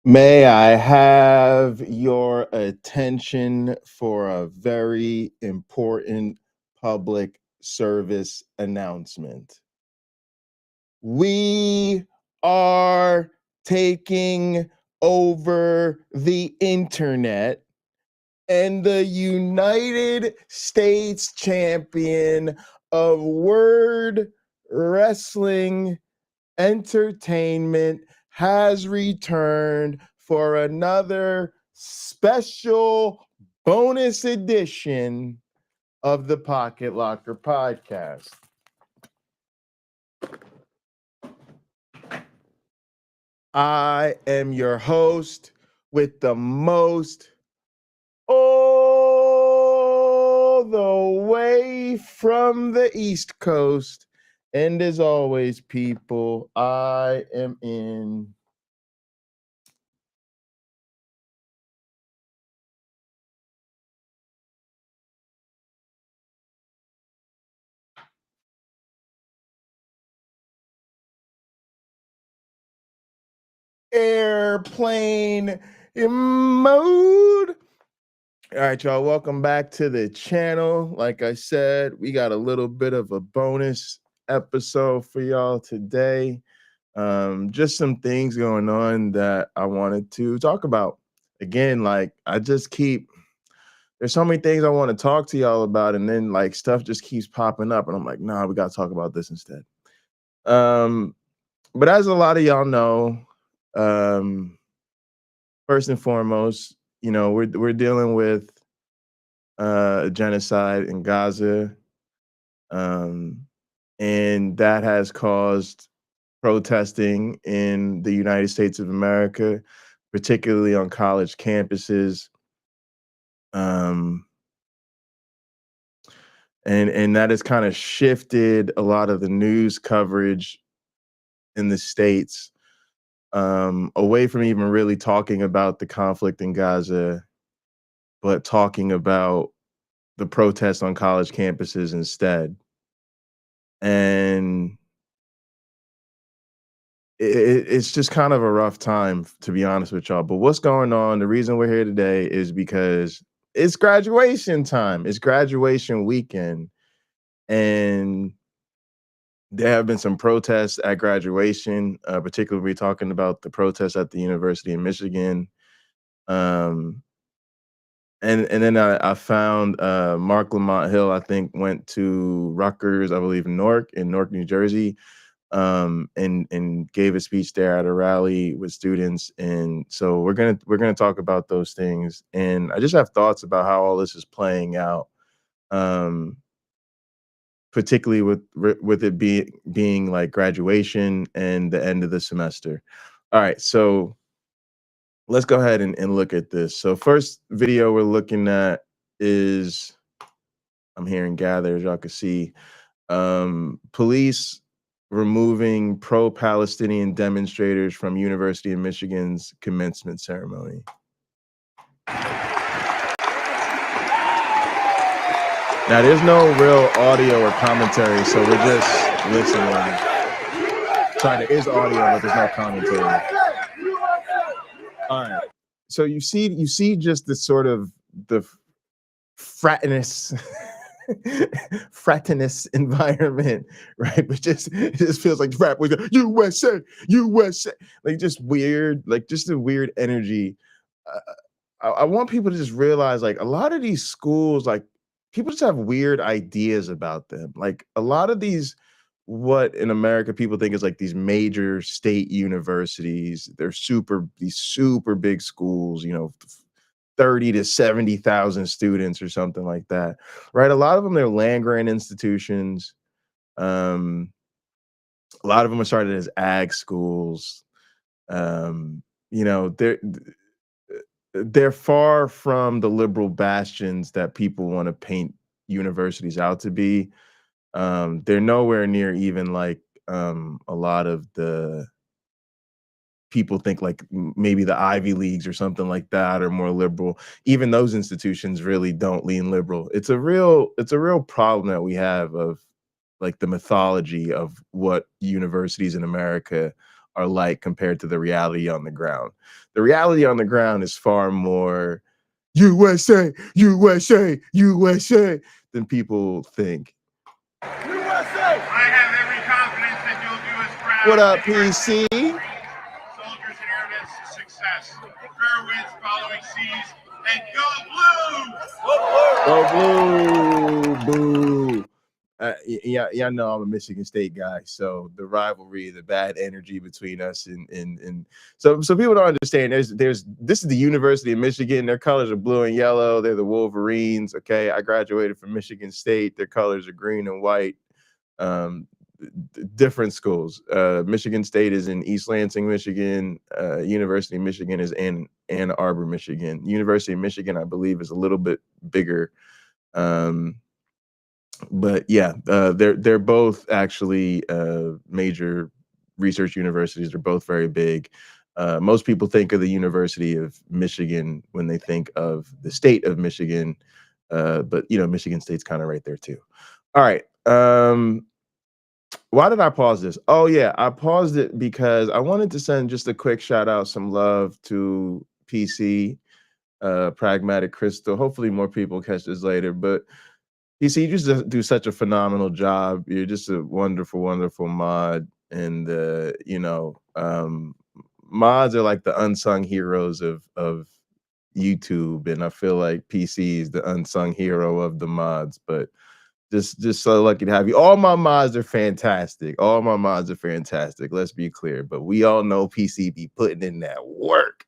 May I have your attention for a very important public service announcement? We are taking over the internet, and the United States champion of word wrestling entertainment has returned for another special bonus edition of the Pocket Locker podcast. I am your host with the most, all the way from the East Coast. And as always, people, I am in airplane mode. All right, y'all, welcome back to the channel. Like I said, we got a little bit of a bonus episode for y'all today. Just some things going on that I wanted to talk about. Again, like there's so many things I want to talk to y'all about, and then like stuff just keeps popping up, and I'm like, nah, we got to talk about this instead. But as a lot of y'all know, first and foremost, we're dealing with genocide in Gaza, and that has caused protesting in the United States of America, particularly on college campuses. And that has kind of shifted a lot of the news coverage in the States away from even really talking about the conflict in Gaza, but talking about the protests on college campuses instead. And it's just kind of a rough time, to be honest with y'all. But what's going on? The reason we're here today is because it's graduation time. It's graduation weekend. And there have been some protests at graduation, particularly we're talking about the protests at the University of Michigan. And then I found Mark Lamont Hill, I think, went to Rutgers, I believe, in Newark, New Jersey, and gave a speech there at a rally with students. And so we're gonna talk about those things. And I just have thoughts about how all this is playing out, particularly with it being like graduation and the end of the semester. All right, so let's go ahead and look at this. So first video we're looking at is, I'm hearing gather, as y'all can see, police removing pro-Palestinian demonstrators from University of Michigan's commencement ceremony. Now, there's no real audio or commentary, so we're just listening. Sorry, there is audio, but there's no commentary. All right. So you see just the sort of the fratinous environment, right? But it just feels like rap was USA, USA, like just weird, like just a weird energy. I want people to just realize, like, a lot of these schools, like, people just have weird ideas about them. Like a lot of these, what in America people think is like these major state universities, these super big schools, 30 to 70,000 students or something like that, right? A lot of them, they're land grant institutions. A lot of them are started as ag schools. You know, they're far from the liberal bastions that people want to paint universities out to be. They're nowhere near even like a lot of the people think like maybe the Ivy Leagues or something like that are more liberal. Even those institutions really don't lean liberal. It's a real problem that we have of like the mythology of what universities in America are like compared to the reality on the ground. The reality on the ground is far more USA, USA, USA than people think. USA! I have every confidence that you'll do us proud. What up, PC? Soldiers and airmen, success. Fair winds following seas, and go blue! Go blue! Boo! Yeah, know I'm a Michigan State guy, so the rivalry, the bad energy between us, and so people don't understand. This is the University of Michigan. Their colors are blue and yellow. They're the Wolverines. Okay, I graduated from Michigan State. Their colors are green and white. Different schools. Michigan State is in East Lansing, Michigan. University of Michigan is in Ann Arbor, Michigan. University of Michigan, I believe, is a little bit bigger. But yeah, they're both actually major research universities. They're both very big. Most people think of the University of Michigan when they think of the state of Michigan, but Michigan State's kind of right there too. All right. Why did I pause this? Oh yeah, I paused it because I wanted to send just a quick shout out, some love to PC, Pragmatic Crystal. Hopefully more people catch this later, but PC, you just do such a phenomenal job. You're just a wonderful, wonderful mod. And, mods are like the unsung heroes of YouTube. And I feel like PC is the unsung hero of the mods. But just so lucky to have you. All my mods are fantastic. All my mods are fantastic. Let's be clear. But we all know PC be putting in that work.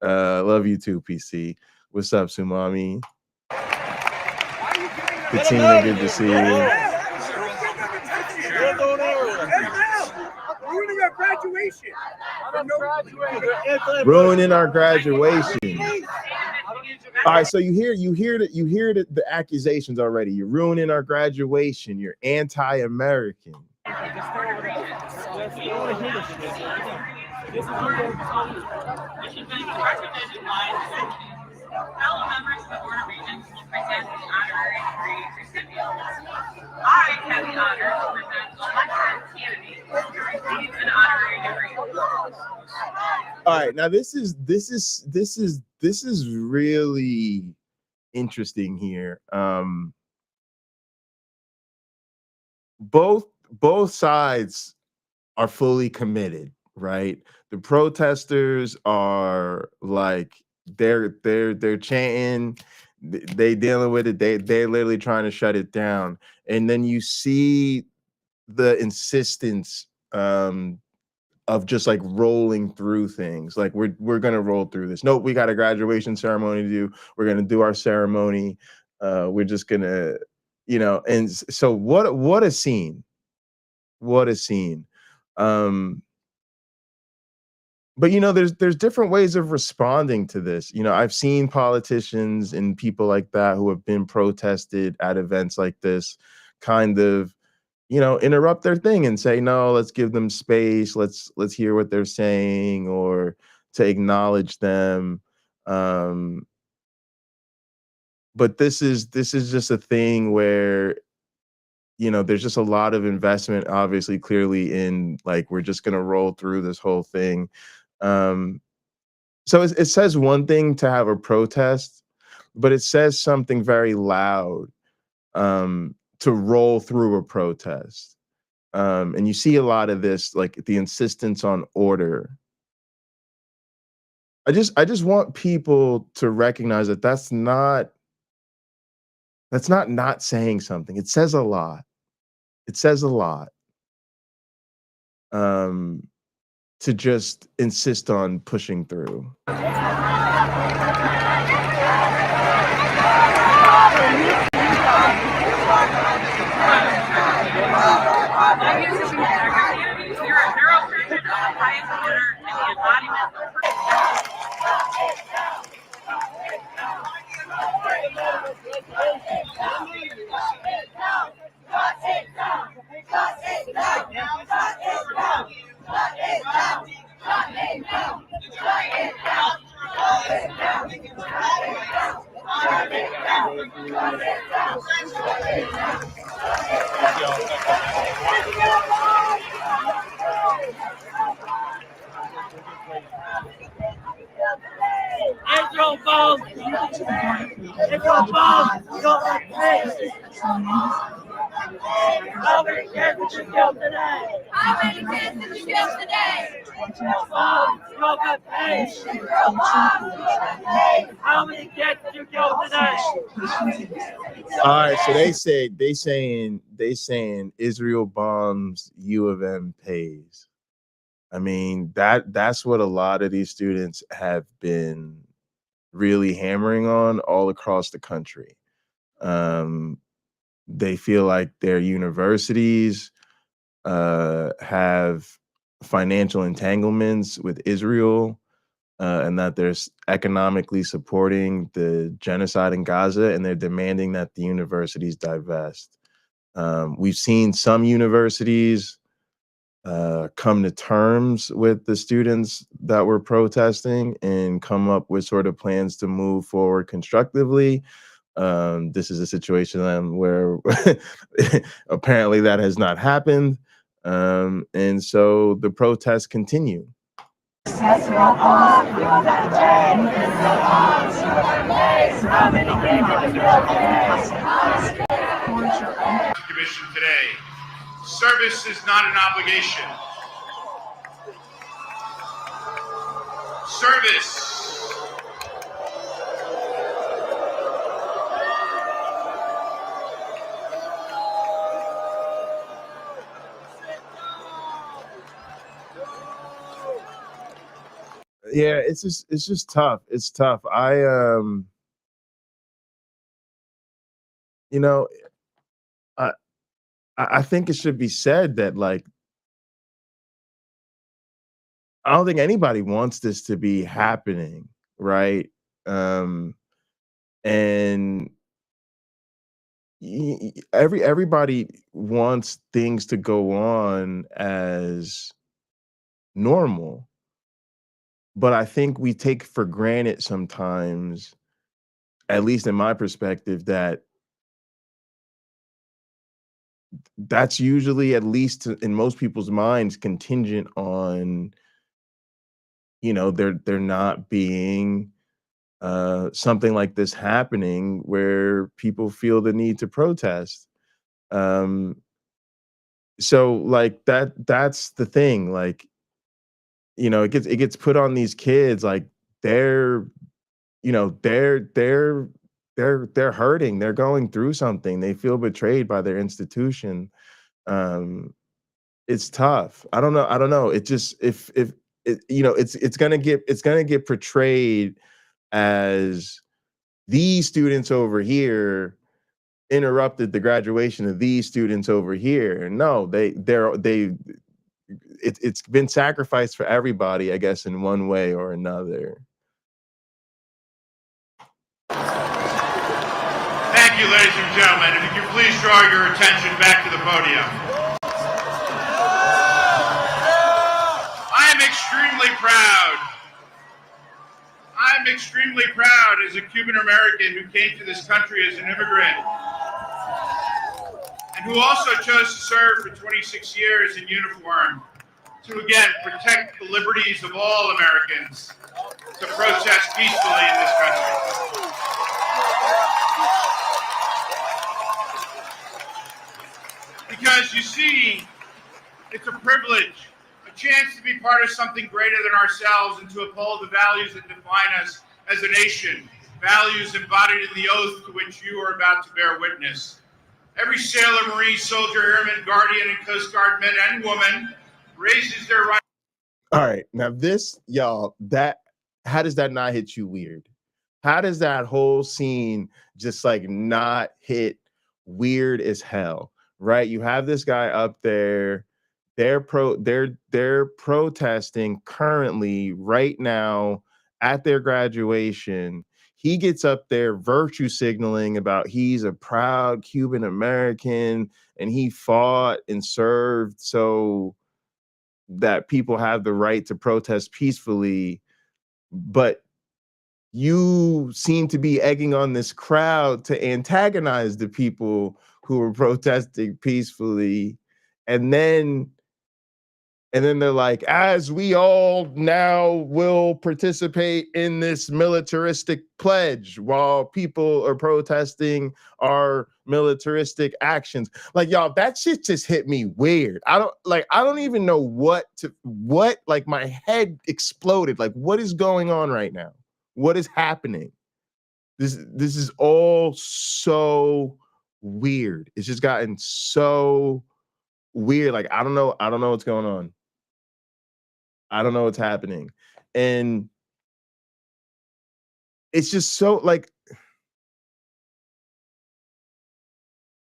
Love you too, PC. What's up, Sumami? Katina, good to see you. Ruining our graduation. Ruining our graduation. All right, so you hear the accusations already. You're ruining our graduation. You're anti-American. Fellow members of the Board of Regents will present the honorary degree recipients. I have the honor to present elected candidates to receive an honorary degree. All right, now this is really interesting here. Both sides are fully committed, right? The protesters are like they're chanting, they dealing with it, they're literally trying to shut it down. And then you see the insistence of just like rolling through things, like we're gonna roll through this. Nope, we got a graduation ceremony to do. We're gonna do our ceremony. We're just gonna, and so what a scene. What a scene. But there's different ways of responding to this. I've seen politicians and people like that who have been protested at events like this kind of interrupt their thing and say, no, let's give them space, let's hear what they're saying, or to acknowledge them. But this is just a thing where there's just a lot of investment, obviously, clearly, in like, we're just going to roll through this whole thing. So it says one thing to have a protest, but it says something very loud to roll through a protest. And you see a lot of this, like the insistence on order. I just want people to recognize that that's not saying something. It says a lot. It says a lot. To just insist on pushing through. Israel bombs! Israel bombs! Your face! How many kids did you kill today? How many kids did you kill today? Israel bombs! Your face! Israel bombs! How many kids did you kill today? All right, so they saying Israel bombs, U of M pays. I mean, that's what a lot of these students have been really hammering on all across the country. They feel like their universities have financial entanglements with Israel, and that they're economically supporting the genocide in Gaza, and they're demanding that the universities divest. We've seen some universities come to terms with the students that were protesting and come up with sort of plans to move forward constructively. This is a situation where apparently that has not happened. And so the protests continue. Commission today. Service is not an obligation. Service. Yeah, it's just tough. It's tough. You know, I think it should be said that, like, I don't think anybody wants this to be happening, right? And everybody wants things to go on as normal, but I think we take for granted sometimes, at least in my perspective, that that's usually, at least in most people's minds, contingent on, you know, there not being something like this happening where people feel the need to protest. Um, so like that's the thing. Like, you know, it gets put on these kids like they're, you know, they're hurting, they're going through something, they feel betrayed by their institution. Um, it's tough. I don't know. It just, if it, you know, it's gonna get portrayed as these students over here interrupted the graduation of these students over here. No, it's been sacrificed for everybody, I guess, in one way or another. Thank you, ladies and gentlemen. If you could please draw your attention back to the podium. I am extremely proud. I'm extremely proud as a Cuban American who came to this country as an immigrant and who also chose to serve for 26 years in uniform to again protect the liberties of all Americans to protest peacefully in this country. Because you see, it's a privilege, a chance to be part of something greater than ourselves and to uphold the values that define us as a nation, values embodied in the oath to which you are about to bear witness. Every sailor, marine, soldier, airman, guardian, and Coast Guard man and woman raises their right. All right, now this, y'all, how does that not hit you weird? How does that whole scene just like not hit weird as hell? Right? You have this guy up there, they're protesting currently right now at their graduation. He gets up there virtue signaling about he's a proud Cuban American and he fought and served so that people have the right to protest peacefully. But you seem to be egging on this crowd to antagonize the people who were protesting peacefully. And then And then they're like, as we all now will participate in this militaristic pledge while people are protesting our militaristic actions. Like, y'all, that shit just hit me weird. I don't even know what, like my head exploded. Like, what is going on right now? What is happening? This is all so weird. It's just gotten so weird. Like, I don't know what's going on. I don't know what's happening. And it's just so like,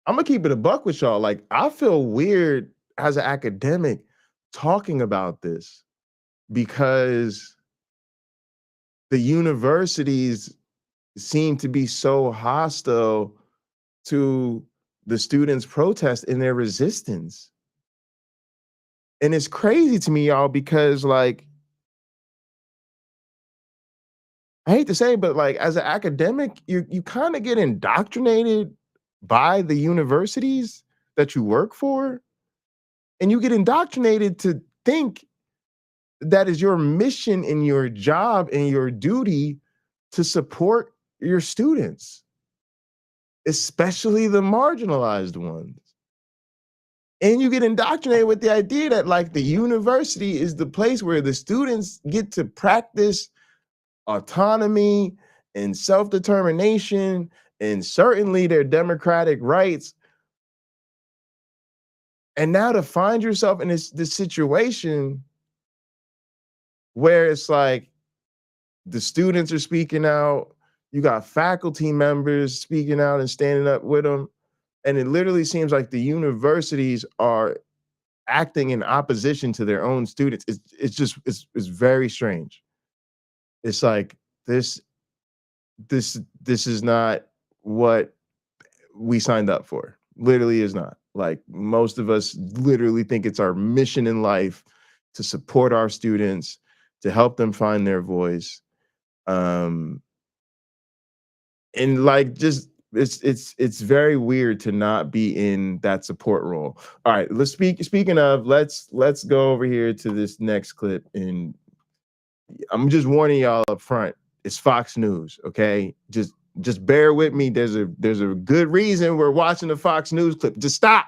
I'm gonna keep it a buck with y'all. Like, I feel weird as an academic talking about this because the universities seem to be so hostile to the students' protest and their resistance. And it's crazy to me, y'all, because like, I hate to say it, but like as an academic, you kind of get indoctrinated by the universities that you work for. And you get indoctrinated to think that is your mission and your job and your duty to support your students, especially the marginalized ones. And you get indoctrinated with the idea that like the university is the place where the students get to practice autonomy and self-determination and certainly their democratic rights. And now to find yourself in this situation where it's like the students are speaking out, you got faculty members speaking out and standing up with them, and it literally seems like the universities are acting in opposition to their own students. It's very strange. It's like this is not what we signed up for. Literally is not. Like most of us literally think it's our mission in life to support our students, to help them find their voice. And like just it's very weird to not be in that support role. All right, speaking of, let's go over here to this next clip. And I'm just warning y'all up front, it's Fox News, okay? Just bear with me. There's a good reason we're watching the Fox News clip. Just stop.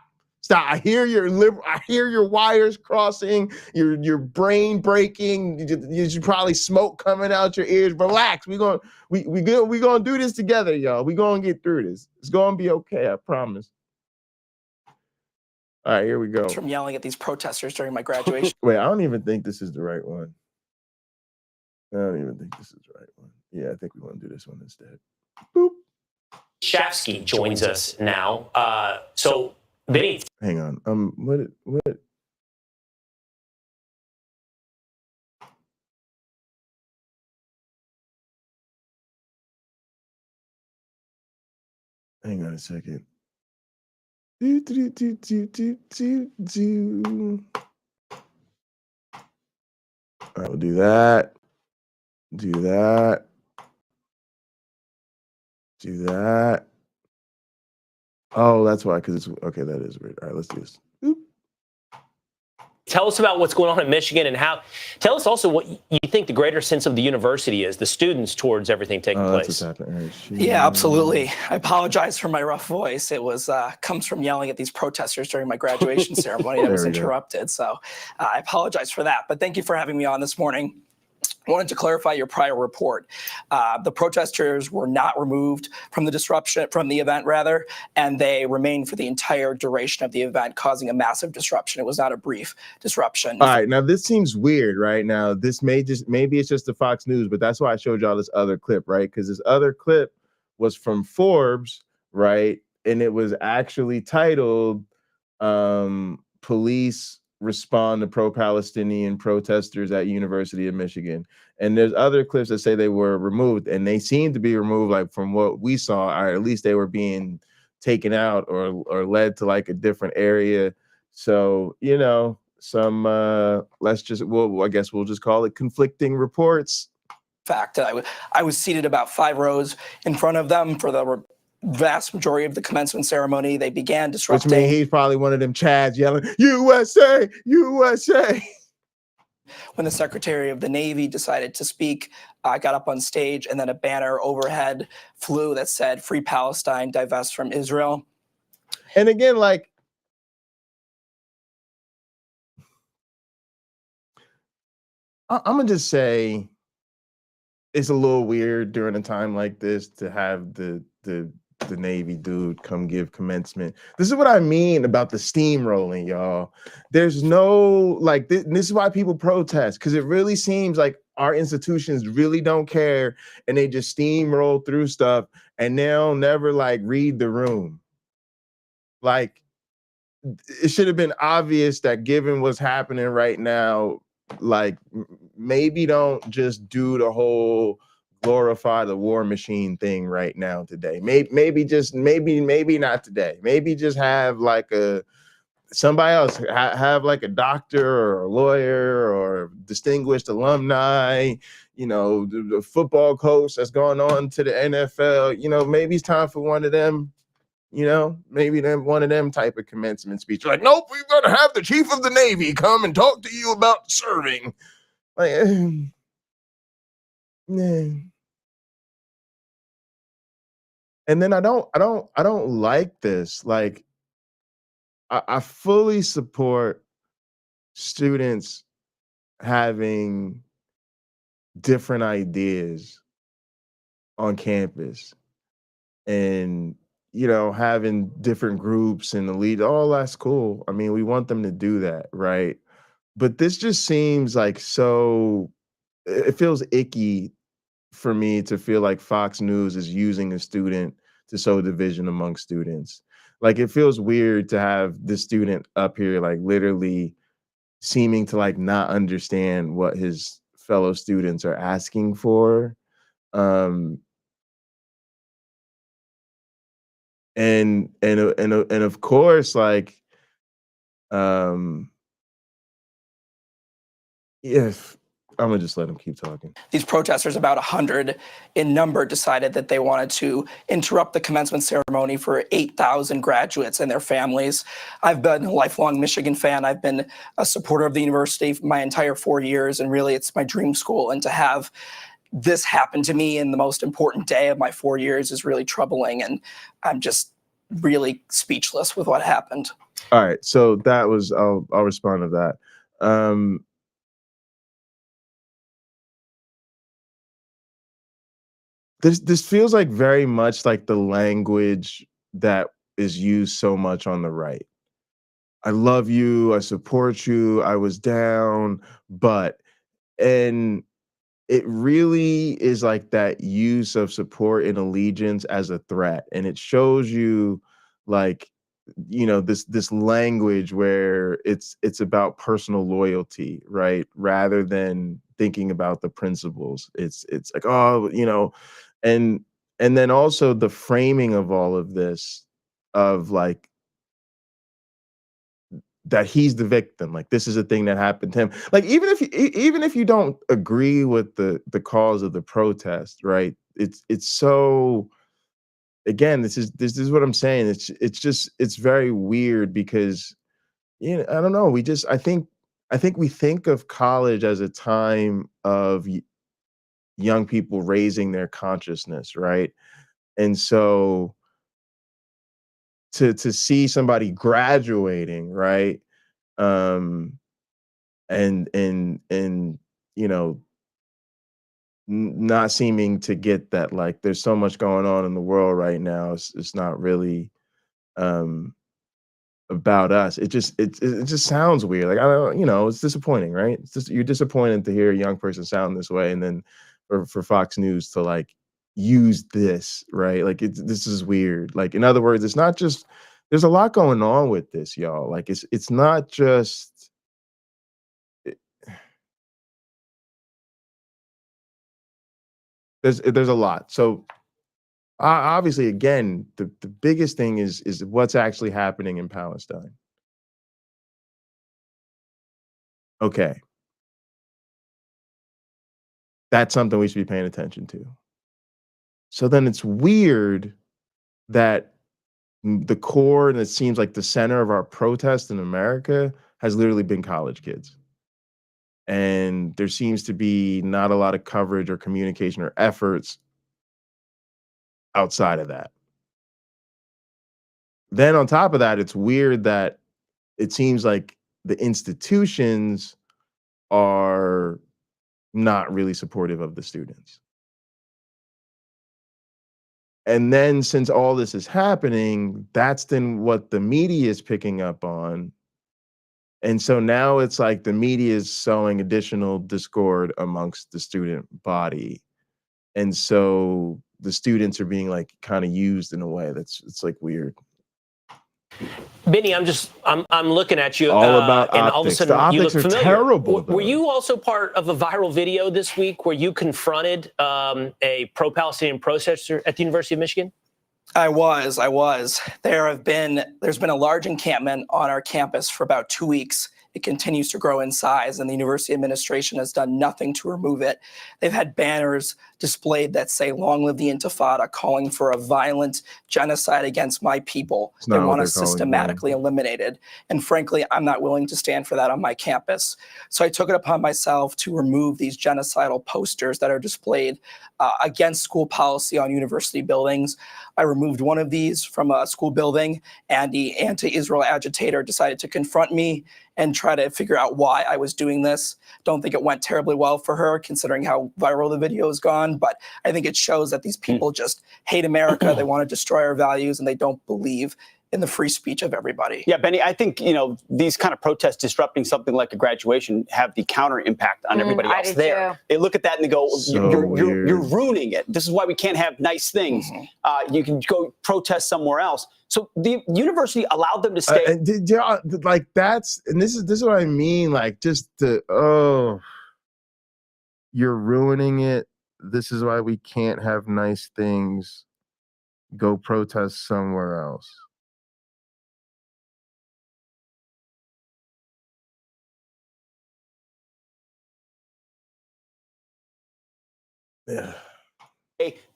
I hear your wires crossing, your brain breaking. You should probably smoke coming out your ears. Relax. We gonna do this together, y'all. We gonna get through this. It's gonna be okay. I promise. All right, here we go. From yelling at these protesters during my graduation. Wait, I don't even think this is the right one. I don't even think this is the right one. Yeah, I think we want to do this one instead. Boop. Shafsky joins us now. So Vinny, hang on. What? Hang on a second. Do. All right, we'll do that. Do that. Do that. Oh, that's why, because it's okay. That is weird. All right, let's do this. Oop. Tell us about what's going on in Michigan and how. Tell us also what you think the greater sense of the university is, the students towards everything taking place. That's what's happening. Right. Yeah, absolutely. I apologize for my rough voice. It was comes from yelling at these protesters during my graduation ceremony that was interrupted. So I apologize for that. But thank you for having me on this morning. I wanted to clarify your prior report. The protesters were not removed from the event, and they remained for the entire duration of the event, causing a massive disruption. It was not a brief disruption. All right, now this seems weird, right? Now this maybe it's just the Fox News, but that's why I showed y'all this other clip, right? Because this other clip was from Forbes, right? And it was actually titled "Police Respond to Pro-Palestinian Protesters at University of Michigan." And there's other clips that say they were removed, and they seem to be removed, like from what we saw, or at least they were being taken out or led to like a different area. So, you know, some I guess we'll just call it conflicting reports. Fact, I was seated about 5 rows in front of them for the vast majority of the commencement ceremony. They began disrupting. Which means he's probably one of them Chads yelling, "USA, USA." when the Secretary of the Navy decided to speak, got up on stage, and then a banner overhead flew that said, "Free Palestine, divest from Israel." And again, like, I'm gonna just say it's a little weird during a time like this to have the Navy dude come give commencement. This is what I mean about the steamrolling, y'all. There's no, like, this is why people protest, because it really seems like our institutions really don't care, and they just steamroll through stuff, and they'll never, like, read the room. Like, it should have been obvious that given what's happening right now, like, maybe don't just do the whole glorify the war machine thing right now today. Maybe not today. Maybe just have like somebody else have like a doctor or a lawyer or distinguished alumni, you know, the football coach that's going on to the NFL. You know, maybe it's time for one of them. You know, maybe one of them type of commencement speech. Like, nope, we've got to have the chief of the Navy come and talk to you about serving. Like, and then I don't like this. Like, I fully support students having different ideas on campus, and you know, having different groups and the lead, all that's cool. I mean, we want them to do that, right? But this just seems like it feels icky for me to feel like Fox News is using a student to sow division among students. Like, it feels weird to have this student up here, like, literally seeming to like not understand what his fellow students are asking for. And of course, like, if I'm gonna just let him keep talking. These protesters, about 100 in number, decided that they wanted to interrupt the commencement ceremony for 8,000 graduates and their families. I've been a lifelong Michigan fan. I've been a supporter of the university for my entire 4 years, and really it's my dream school. And to have this happen to me in the most important day of my 4 years is really troubling, and I'm just really speechless with what happened. All right, so that was, I'll respond to that. This feels like very much like the language that is used so much on the right. I love you, I support you, I was down, but, and it really is like that use of support and allegiance as a threat. And it shows you, like, you know, this language where it's about personal loyalty, right? Rather than thinking about the principles. It's like, oh, you know, and then also the framing of all of this, of like, that he's the victim, like this is a thing that happened to him. Like, even if you don't agree with the cause of the protest, right? It's so, again, this is what I'm saying. It's very weird because, you know, I don't know. I think we think of college as a time of young people raising their consciousness, right? And so to see somebody graduating, right? And you know, not seeming to get that, like, there's so much going on in the world right now. It's not really about us. It just sounds weird. Like, I don't, you know, it's disappointing, right? It's just, you're disappointed to hear a young person sound this way, and then for Fox News to like use this, right? Like, this is weird. Like, in other words, it's not just, there's a lot going on with this, y'all. Like, it's not just, there's a lot. So obviously, again, the biggest thing is what's actually happening in Palestine. Okay, that's something we should be paying attention to. So then it's weird that the core, and it seems like the center of our protest in America has literally been college kids. and there seems to be not a lot of coverage or communication or efforts outside of that. Then on top of that, it's weird that it seems like the institutions are not really supportive of the students. And then since all this is happening, that's then what the media is picking up on. And so now it's like the media is sowing additional discord amongst the student body. And so the students are being like kind of used in a way it's like weird. Benny, I'm looking at you. All about and optics. all of a sudden The optics you look are familiar. terrible. Were you also part of a viral video this week where you confronted a pro-Palestinian protester at the University of Michigan? I was. There's been a large encampment on our campus for about 2 weeks. It continues to grow in size, and the university administration has done nothing to remove it. They've had banners displayed that say, "Long live the Intifada," calling for a violent genocide against my people. They want us systematically eliminated. And frankly, I'm not willing to stand for that on my campus. So I took it upon myself to remove these genocidal posters that are displayed against school policy on university buildings. I removed one of these from a school building, and the anti-Israel agitator decided to confront me and try to figure out why I was doing this. Don't think it went terribly well for her, considering how viral the video has gone, but I think it shows that these people just hate America, they want to destroy our values, and they don't believe in the free speech of everybody. Yeah, Benny, I think, these kind of protests disrupting something like a graduation have the counter impact on everybody else there. Too. They look at that and they go, you're ruining it. This is why we can't have nice things. You can go protest somewhere else. So the university allowed them to stay. Like this is what I mean. Like you're ruining it. This is why we can't have nice things. Go protest somewhere else. Yeah.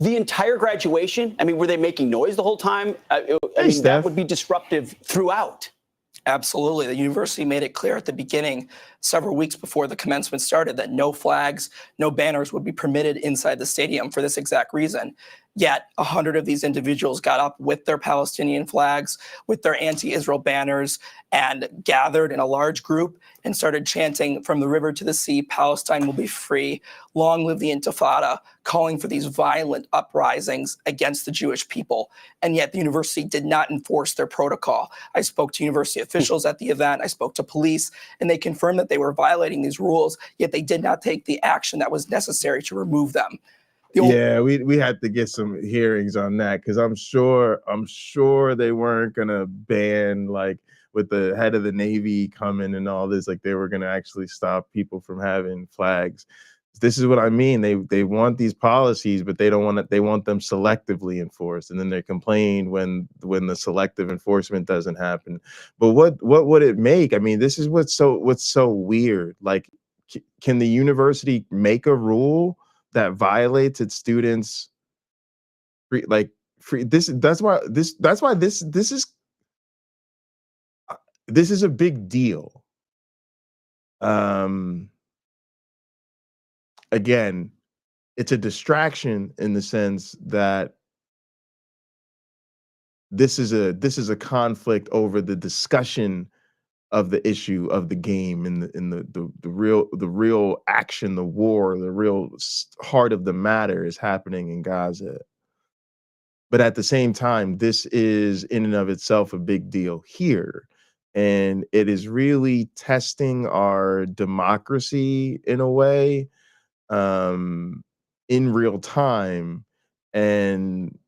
The entire graduation, I mean, were they making noise the whole time? That would be disruptive throughout. Absolutely. The university made it clear at the beginning, several weeks before the commencement started, that no flags, no banners would be permitted inside the stadium for this exact reason. Yet 100 of these individuals got up with their Palestinian flags, with their anti-Israel banners, and gathered in a large group and started chanting, "From the river to the sea, Palestine will be free. Long live the Intifada," calling for these violent uprisings against the Jewish people. And yet the university did not enforce their protocol. I spoke to university officials at the event. I spoke to police, and they confirmed that they were violating these rules, yet they did not take the action that was necessary to remove them. Yeah, we had to get some hearings on that, because I'm sure they weren't gonna ban, like, with the head of the Navy coming and all this, like they were gonna actually stop people from having flags. This is what I mean. They want these policies, but they don't want it. They want them selectively enforced, and then they complain when the selective enforcement doesn't happen. But what would it make? I mean, this is what's so weird. Like, can the university make a rule that violates its students' free? That's why this is a big deal. Again, it's a distraction in the sense that this is a conflict over the discussion of the issue of the game, and the real action, the war, the real heart of the matter is happening in Gaza. But at the same time, this is in and of itself a big deal here. And it is really testing our democracy in a way, in real time. And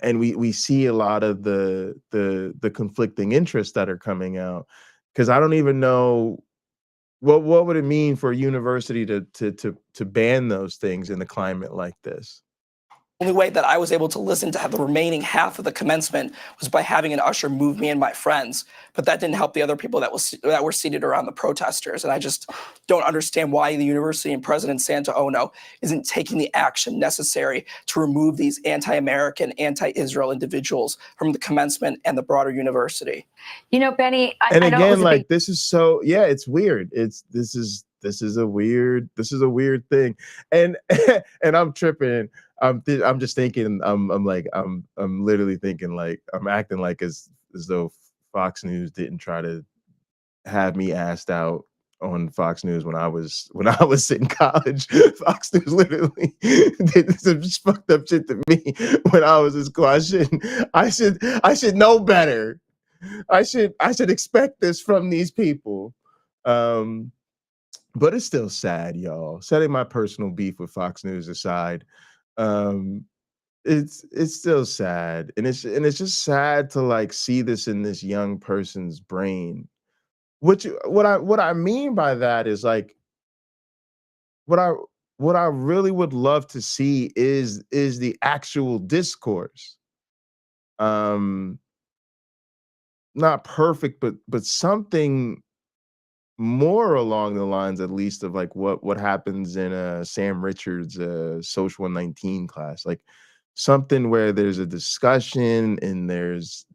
we see a lot of the conflicting interests that are coming out, because I don't even know what would it mean for a university to ban those things in a climate like this. only way that I was able to listen to have the remaining half of the commencement was by having an usher move me and my friends. But that didn't help the other people that were seated around the protesters. And I just don't understand why the university and President Santa Ono isn't taking the action necessary to remove these anti-American, anti-Israel individuals from the commencement and the broader university. You know, Benny, I And know it again, was a like big- this is so, yeah, it's weird. This is a weird thing. And and I'm tripping. I'm just thinking, I'm literally thinking, like, I'm acting like as though Fox News didn't try to have me asked out on Fox News when I was in college. Fox News literally did some fucked up shit to me when I was in school. I should know better. I should expect this from these people. But it's still sad, y'all. Setting my personal beef with Fox News aside, it's still sad, and it's just sad to like see this in this young person's brain. What I mean by that is like what I really would love to see is the actual discourse. Not perfect, but something more along the lines, at least, of like what happens in Sam Richards' Social 119 class, like something where there's a discussion and there's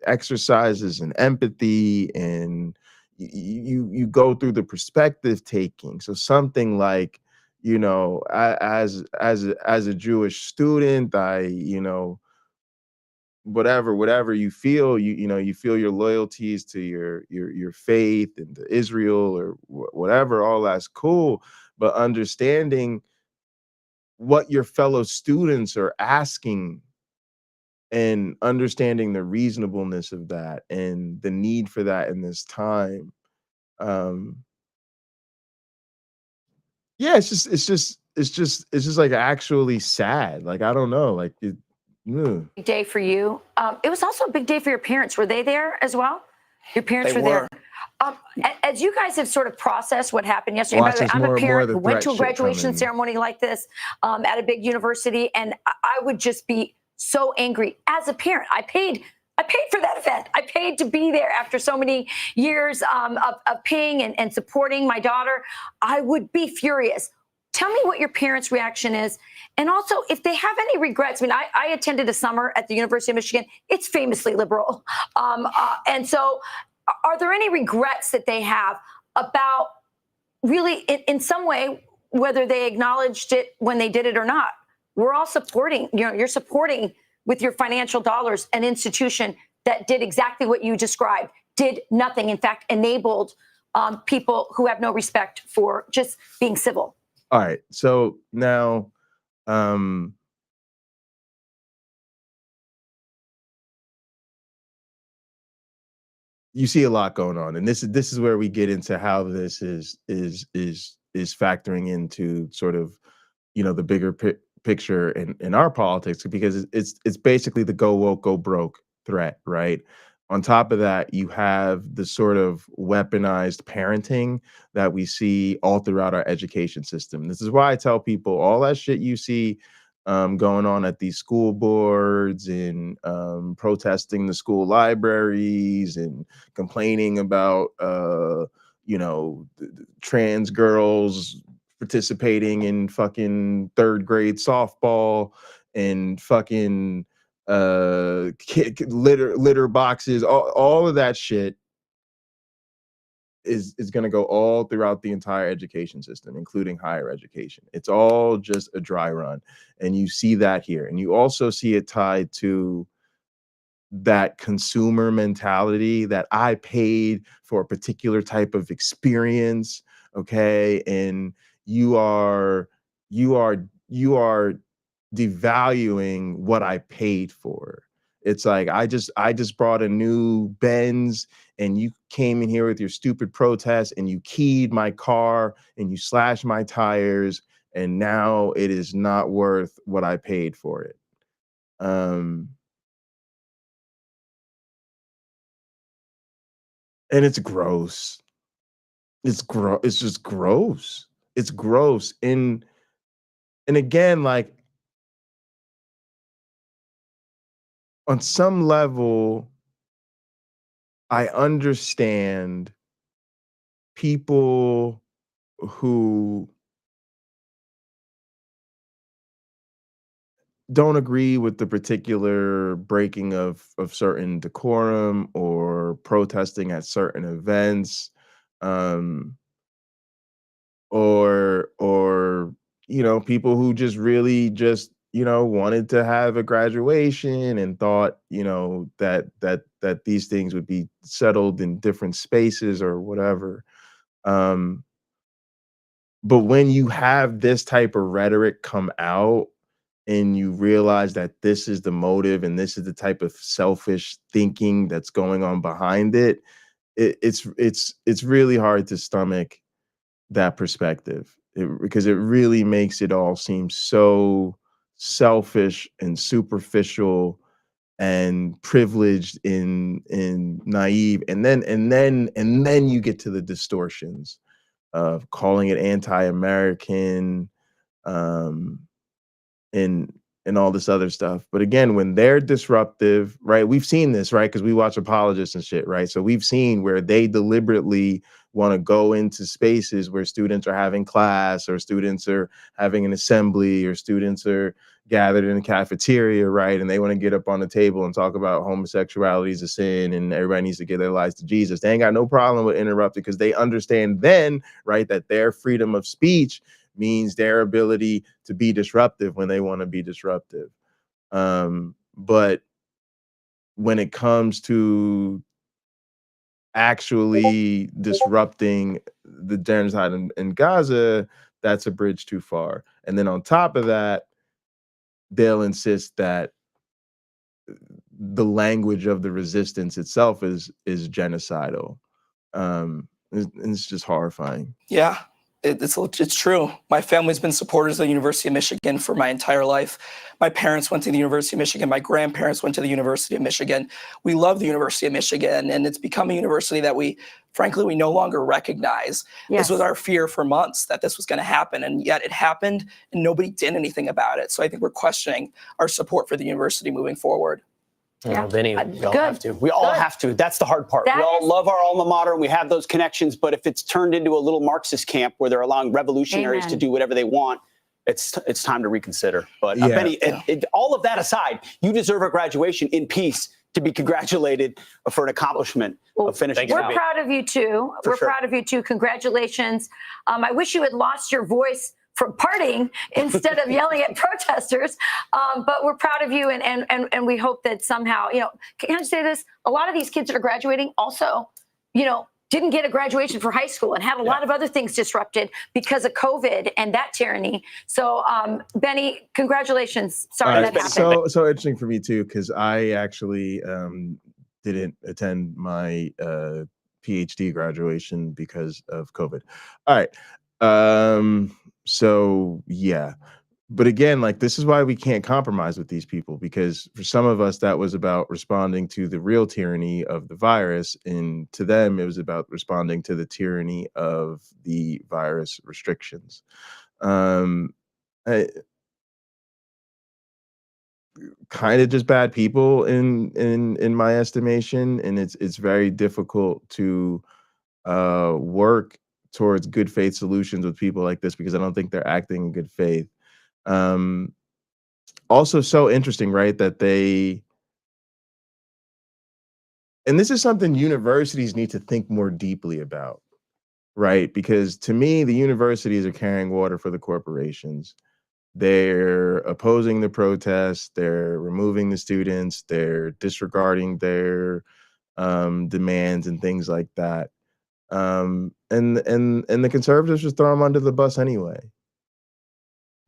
exercises and empathy, and you go through the perspective taking. So something like, you know, as a Jewish student, whatever you feel, you feel your loyalties to your faith and to Israel or whatever, all that's cool, but understanding what your fellow students are asking and understanding the reasonableness of that and the need for that in this time. Yeah, it's just like actually sad. Like, I don't know, like ugh. big day for you. It was also a big day for your parents. Were they there as well? Your parents They were there. were. As you guys have sort of processed what happened yesterday, by Watch, the way, there's I'm more a and more parent of the who went to a threat shit graduation coming. ceremony like this at a big university, and I would just be so angry as a parent. I paid for that event. I paid to be there after so many years of paying and supporting my daughter. I would be furious. Tell me what your parents' reaction is. And also, if they have any regrets. I mean, I attended a summer at the University of Michigan. It's famously liberal. And so are there any regrets that they have about really, in some way, whether they acknowledged it when they did it or not? We're all supporting, you're supporting with your financial dollars an institution that did exactly what you described, did nothing, in fact, enabled people who have no respect for just being civil. All right, so now you see a lot going on, and this is where we get into how this is factoring into sort of, the bigger picture in our politics, because it's basically the go woke, go broke threat, right? On top of that, you have the sort of weaponized parenting that we see all throughout our education system. This is why I tell people all that shit you see going on at these school boards and protesting the school libraries and complaining about trans girls participating in fucking third grade softball and fucking litter boxes, all of that shit is going to go all throughout the entire education system, including higher education. It's all just a dry run, and you see that here, and you also see it tied to that consumer mentality that I paid for a particular type of experience, okay, and you are devaluing what I paid for. It's like I just brought a new Benz, and you came in here with your stupid protest and you keyed my car and you slashed my tires, and now it is not worth what I paid for it. And it's gross. It's just gross. It's gross. And again, like, on some level, I understand people who don't agree with the particular breaking of certain decorum or protesting at certain events, um, or people who just really just wanted to have a graduation and thought that these things would be settled in different spaces or whatever. Um, but when you have this type of rhetoric come out and you realize that this is the motive and this is the type of selfish thinking that's going on behind it, it's really hard to stomach that perspective, because it really makes it all seem so selfish and superficial and privileged and naive, and then you get to the distortions of calling it anti-American, um, and all this other stuff. But again, when they're disruptive, right? We've seen this, right? Because we watch apologists and shit, right? So we've seen where they deliberately want to go into spaces where students are having class, or students are having an assembly, or students are gathered in a cafeteria, right? And they want to get up on the table and talk about homosexuality is a sin and everybody needs to give their lives to Jesus. They ain't got no problem with interrupting, because they understand then, right, that their freedom of speech means their ability to be disruptive when they want to be disruptive. But when it comes to actually disrupting the genocide in Gaza, that's a bridge too far. And then on top of that, they'll insist that the language of the resistance itself is genocidal. And it's just horrifying. Yeah, it's true. My family's been supporters of the University of Michigan for my entire life. My parents went to the University of Michigan. My grandparents went to the University of Michigan. We love the University of Michigan, and it's become a university that we no longer recognize. Yes. This was our fear for months, that this was going to happen, and yet it happened, and nobody did anything about it. So I think we're questioning our support for the university moving forward. Yeah, Vinny, we all Good. have to. We all have to. That's the hard part. That We all is- love our alma mater and we have those connections, but if it's turned into a little Marxist camp where they're allowing revolutionaries Amen. to do whatever they want, it's time to reconsider. But Yeah. Benny, all of that aside, you deserve a graduation in peace to be congratulated for an accomplishment of finishing. We're it. proud of you too. We're sure. proud of you too. Congratulations. I wish you had lost your voice from partying instead of yelling at protesters. But we're proud of you, and we hope that somehow, can I say this? A lot of these kids that are graduating also, didn't get a graduation for high school and had a lot of other things disrupted because of COVID and that tyranny. So, Benny, congratulations. Sorry that happened. So interesting for me too, because I actually didn't attend my PhD graduation because of COVID. All right. So yeah, but again, like, this is why we can't compromise with these people, because for some of us that was about responding to the real tyranny of the virus, and to them it was about responding to the tyranny of the virus restrictions. Kind of just bad people in my estimation, and it's very difficult to work towards good faith solutions with people like this, because I don't think they're acting in good faith. Also so interesting, right, that and this is something universities need to think more deeply about, right? Because to me, the universities are carrying water for the corporations. They're opposing the protests, they're removing the students, they're disregarding their demands and things like that. And the conservatives just throw them under the bus anyway.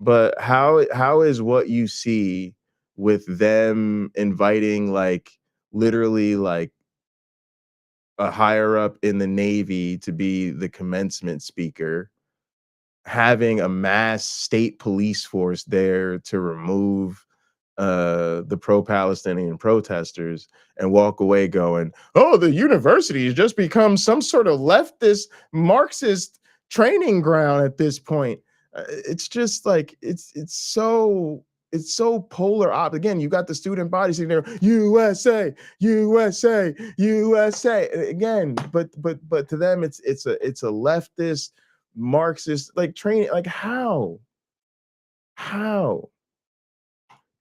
But how is what you see with them inviting, like, literally, like, a higher up in the Navy to be the commencement speaker, having a mass state police force there to remove the pro-Palestinian protesters, and walk away going, oh, the university has just become some sort of leftist Marxist training ground at this point? It's just like, it's so it's so polar op. Again, you got the student body sitting there, USA, USA, USA. Again, but to them, it's a leftist, Marxist like training. Like how?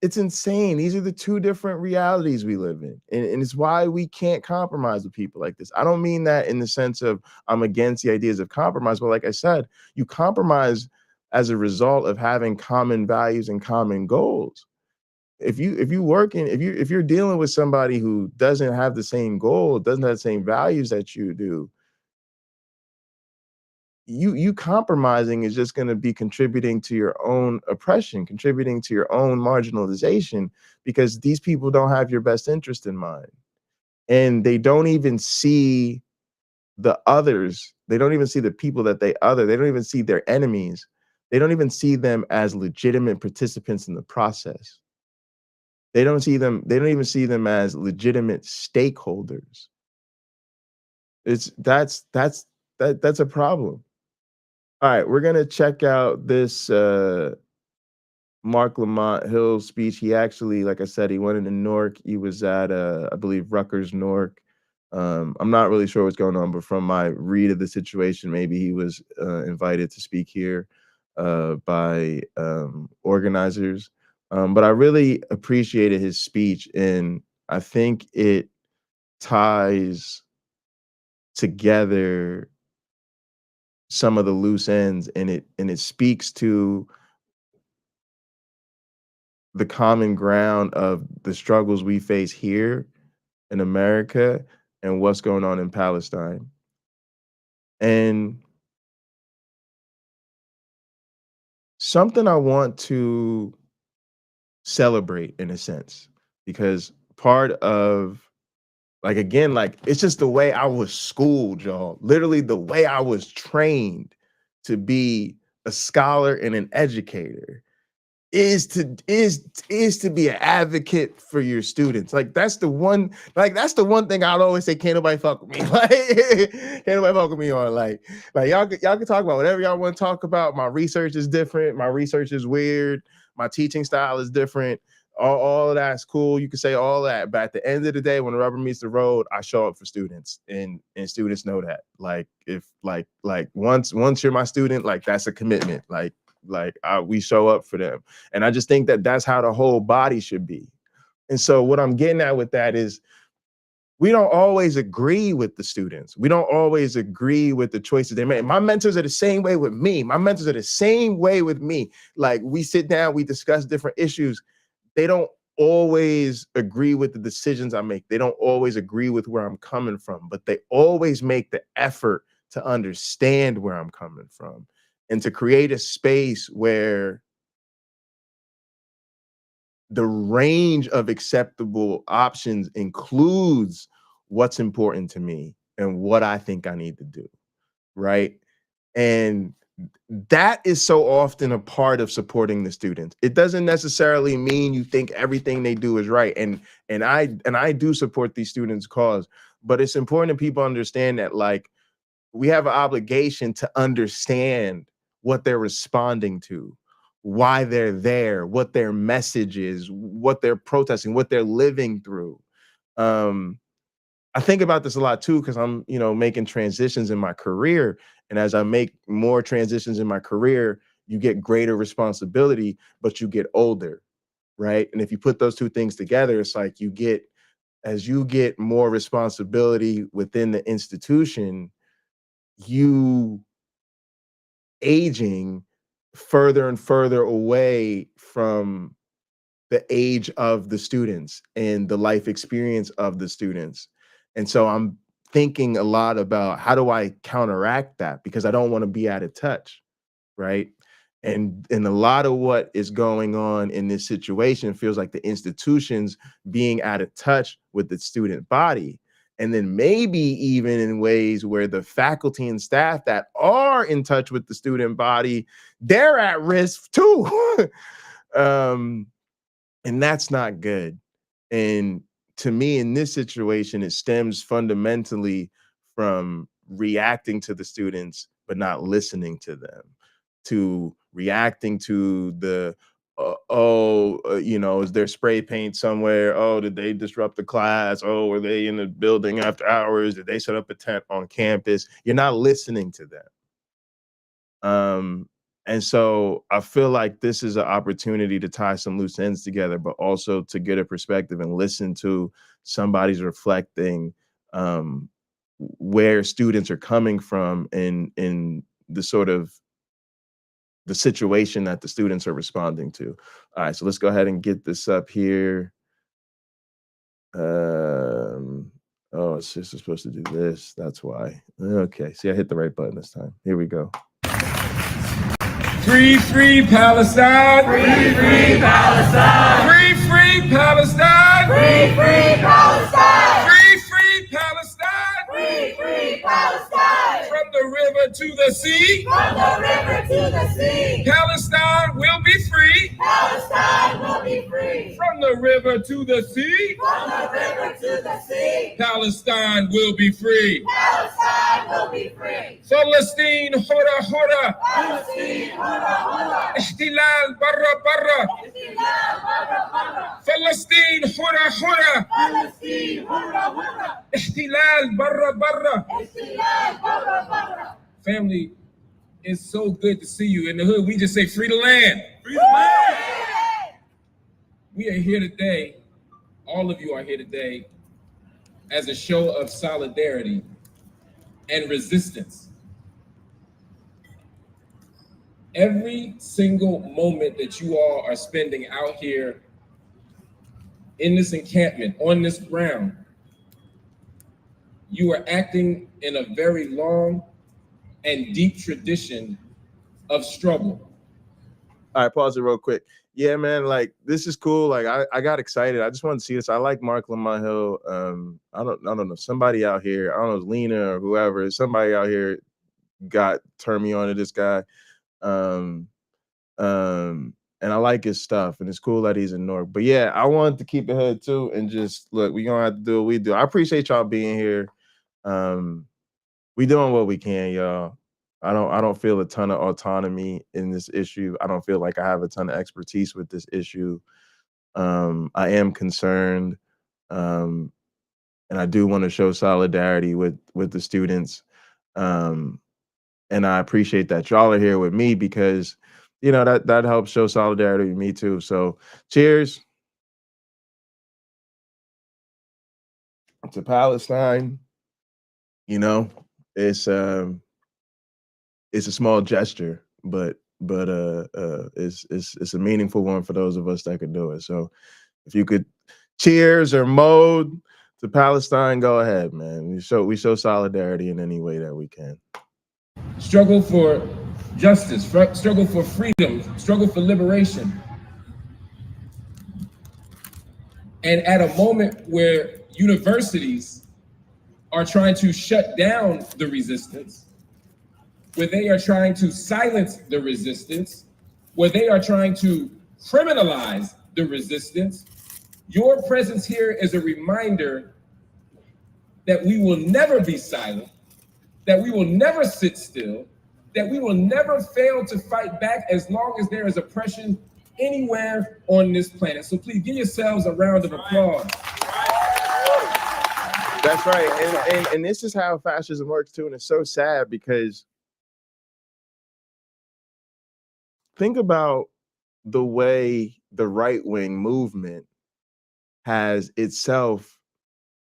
It's insane. These are the two different realities we live in. And it's why we can't compromise with people like this. I don't mean that in the sense of I'm against the ideas of compromise, but like I said, you compromise as a result of having common values and common goals. If you're dealing with somebody who doesn't have the same goal, doesn't have the same values that you do, you compromising is just going to be contributing to your own oppression, contributing to your own marginalization, because these people don't have your best interest in mind. And they don't even see the others. They don't even see the people that they other. They don't even see their enemies. They don't even see them as legitimate participants in the process. They don't even see them as legitimate stakeholders. That's a problem. All right, we're gonna check out this Mark Lamont Hill speech. He actually, like I said, he went into Newark. He was at I believe Rutgers Newark. I'm not really sure what's going on, but from my read of the situation, maybe he was invited to speak here by organizers. But I really appreciated his speech, and I think it ties together some of the loose ends, and it speaks to the common ground of the struggles we face here in America and what's going on in Palestine. And something I want to celebrate in a sense, because part of it's just the way I was schooled, y'all. Literally the way I was trained to be a scholar and an educator is to be an advocate for your students. That's the one thing I'd always say, can't nobody fuck with me. Can't nobody fuck with me on y'all can talk about whatever y'all want to talk about. My research is different. My research is weird. My teaching style is different. All of that's cool. You can say all that, but at the end of the day, when the rubber meets the road, I show up for students, and students know that. Once you're my student, that's a commitment. We show up for them, and I just think that that's how the whole body should be. And so, what I'm getting at with that is, we don't always agree with the students. We don't always agree with the choices they make. My mentors are the same way with me. We sit down, we discuss different issues. They don't always agree with the decisions I make. They don't always agree with where I'm coming from, but they always make the effort to understand where I'm coming from and to create a space where the range of acceptable options includes what's important to me and what I think I need to do, right? And that is so often a part of supporting the students. It doesn't necessarily mean you think everything they do is right. And I do support these students' cause, but it's important that people understand that we have an obligation to understand what they're responding to, why they're there, what their message is, what they're protesting, what they're living through. I think about this a lot too, because I'm, making transitions in my career. And as I make more transitions in my career, you get greater responsibility, but you get older, right? And if you put those two things together, it's like as you get more responsibility within the institution, you aging further and further away from the age of the students and the life experience of the students. And so I'm thinking a lot about, how do I counteract that? Because I don't want to be out of touch, right? And a lot of what is going on in this situation feels like the institutions being out of touch with the student body. And then maybe even in ways where the faculty and staff that are in touch with the student body, they're at risk too. And that's not good. And to me, in this situation, it stems fundamentally from reacting to the students, but not listening to them, to reacting to the you know, is there spray paint somewhere? Oh, did they disrupt the class? Oh, were they in the building after hours? Did they set up a tent on campus? You're not listening to them. And so I feel like this is an opportunity to tie some loose ends together, but also to get a perspective and listen to somebody's reflecting where students are coming from in the sort of the situation that the students are responding to. All right, so let's go ahead and get this up here. Oh, it's just supposed to do this. That's why. Okay, see, I hit the right button this time. Here we go. Free, free Palestine! Free, free Palestine! Free, free Palestine! Free, free Palestine! Free, free Palestine! Free, free Palestine! From the river to the sea! From the river to the sea! Palestine will be free! Palestine will be free! From the river to the sea! From the river to the sea! Palestine will be free! Palestine will be free! Palestine, hora, hora! Palestine, hurrah, hurrah! Ihtilal, barra, barra! Istilal, hurrah, hurrah! Palestine, hora, hora! Palestine, hurrah, hurrah! Ihtilal, barra, barra! Istilal, hurrah, hurrah! Family, it's so good to see you. In the hood, we just say free the land. Free the land! We are here today, all of you are here today, as a show of solidarity and resistance. Every single moment that you all are spending out here in this encampment, on this ground, you are acting in a very long and deep tradition of struggle. All right, pause it real quick. Yeah, man, like this is cool. Like I got excited. I just wanted to see this. I like Mark Lamont Hill. I don't know, somebody out here, I don't know, it's Lena or whoever, somebody out here turned me on to this guy. And I like his stuff, and it's cool that he's in Newark. But yeah, I wanted to keep it hood too, and just look, we're gonna have to do what we do. I appreciate y'all being here. We doing what we can, y'all. I don't feel a ton of autonomy in this issue. I don't feel like I have a ton of expertise with this issue. I am concerned, and I do want to show solidarity with the students. And I appreciate that y'all are here with me, because you know that helps show solidarity with me too. So cheers to Palestine. You know, it's a small gesture, but it's a meaningful one for those of us that could do it. So if you could cheers or mode to Palestine, go ahead, man. We show solidarity in any way that we can. Struggle for justice, struggle for freedom, struggle for liberation. And at a moment where universities are trying to shut down the resistance, where they are trying to silence the resistance, where they are trying to criminalize the resistance, your presence here is a reminder that we will never be silent, that we will never sit still, that we will never fail to fight back as long as there is oppression anywhere on this planet. So please give yourselves a round of applause. That's right. And this is how fascism works too. And it's so sad, because think about the way the right-wing movement has itself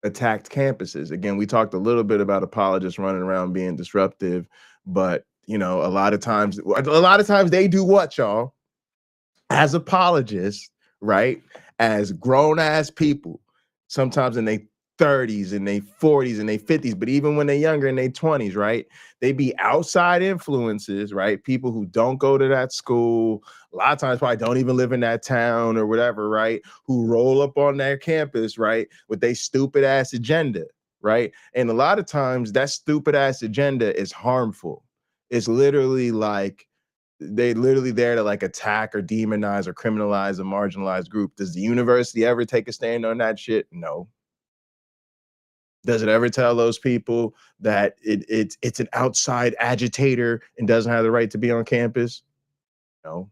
attacked campuses. Again, we talked a little bit about apologists running around being disruptive, but you know, a lot of times they do what, y'all? As apologists, right? As grown-ass people, sometimes in their 30s and their 40s and their 50s, but even when they're younger in their 20s, right? They be outside influences, right? People who don't go to that school, a lot of times probably don't even live in that town or whatever, right? Who roll up on their campus, right? With their stupid ass agenda, right? And a lot of times that stupid ass agenda is harmful. It's literally like, they literally there to like attack or demonize or criminalize a marginalized group. Does the university ever take a stand on that shit? No. Does it ever tell those people that it's an outside agitator and doesn't have the right to be on campus? No.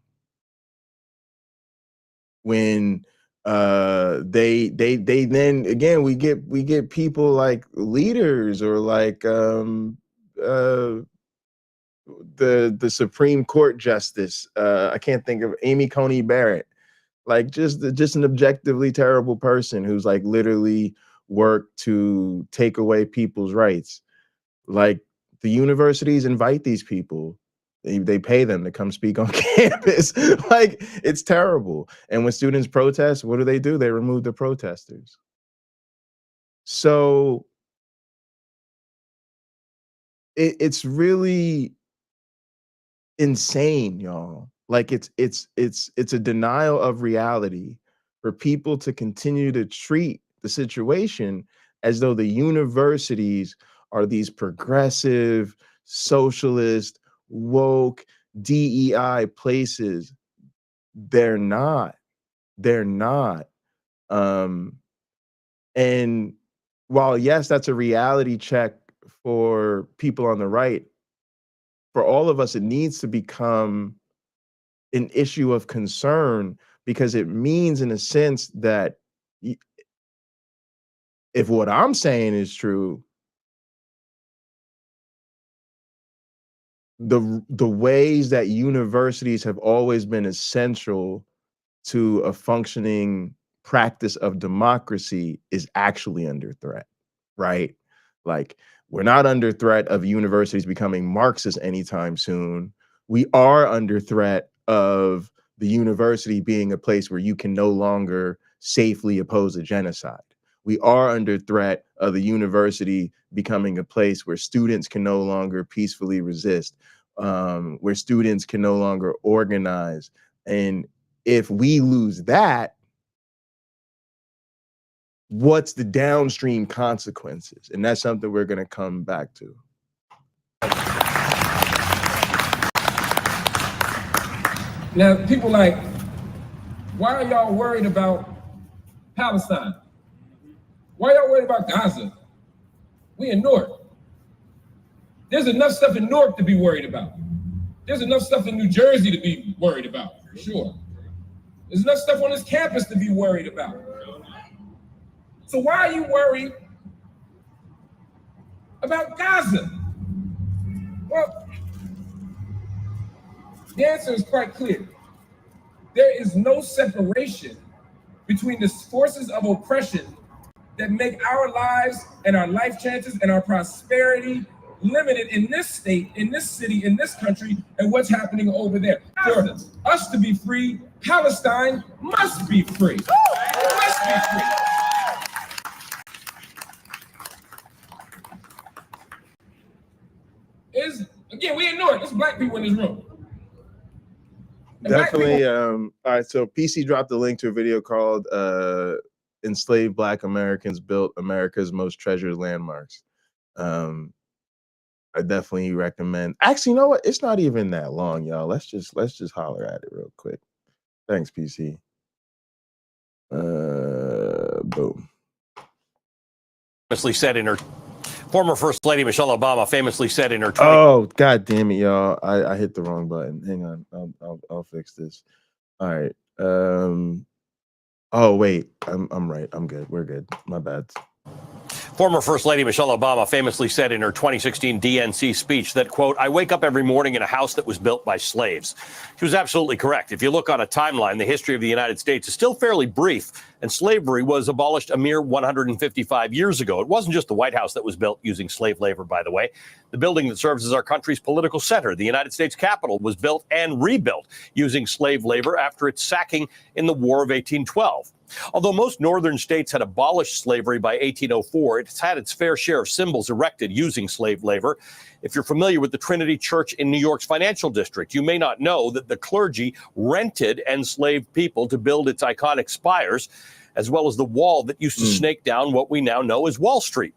when they then again we get people like leaders or like the Supreme Court justice, I can't think of, Amy Coney Barrett, like just an objectively terrible person who's like literally worked to take away people's rights. Like the universities invite these people. They pay them to come speak on campus. Like, it's terrible. And when students protest, what do? They remove the protesters. So it's really insane, y'all. Like it's a denial of reality for people to continue to treat the situation as though the universities are these progressive, socialist, woke, DEI places. They're not. And while yes, that's a reality check for people on the right, for all of us, it needs to become an issue of concern, because it means in a sense that if what I'm saying is true, the ways that universities have always been essential to a functioning practice of democracy is actually under threat, right? Like, we're not under threat of universities becoming Marxist anytime soon. We are under threat of the university being a place where you can no longer safely oppose a genocide. We are under threat of the university becoming a place where students can no longer peacefully resist, where students can no longer organize. And if we lose that, what's the downstream consequences? And that's something we're going to come back to. Now, people like, why are y'all worried about Palestine? Why are y'all worried about Gaza? We in Newark. There's enough stuff in Newark to be worried about. There's enough stuff in New Jersey to be worried about, for sure. There's enough stuff on this campus to be worried about. So why are you worried about Gaza? Well, the answer is quite clear. There is no separation between the forces of oppression that make our lives and our life chances and our prosperity limited in this state, in this city, in this country, and what's happening over there. For us to be free, Palestine must be free. It must be free. Again, we ignore it. There's black people in this room. And definitely. All right, so PC dropped a link to a video called Enslaved Black Americans Built America's Most Treasured Landmarks. I definitely recommend. Actually, you know what? It's not even that long, y'all. Let's just holler at it real quick. Thanks, PC. Boom. Famously said in her former First Lady Michelle Obama famously said in her 20. Oh, god damn it, y'all! I hit the wrong button. Hang on, I'll fix this. All right. Oh wait, I'm right. I'm good. We're good. My bad. Former First Lady Michelle Obama famously said in her 2016 DNC speech that, quote, "I wake up every morning in a house that was built by slaves." She was absolutely correct. If you look on a timeline, the history of the United States is still fairly brief, and slavery was abolished a mere 155 years ago. It wasn't just the White House that was built using slave labor, by the way. The building that serves as our country's political center, the United States Capitol, was built and rebuilt using slave labor after its sacking in the War of 1812. Although most northern states had abolished slavery by 1804, it's had its fair share of symbols erected using slave labor. If you're familiar with the Trinity Church in New York's financial district, you may not know that the clergy rented enslaved people to build its iconic spires, as well as the wall that used to snake down what we now know as Wall Street.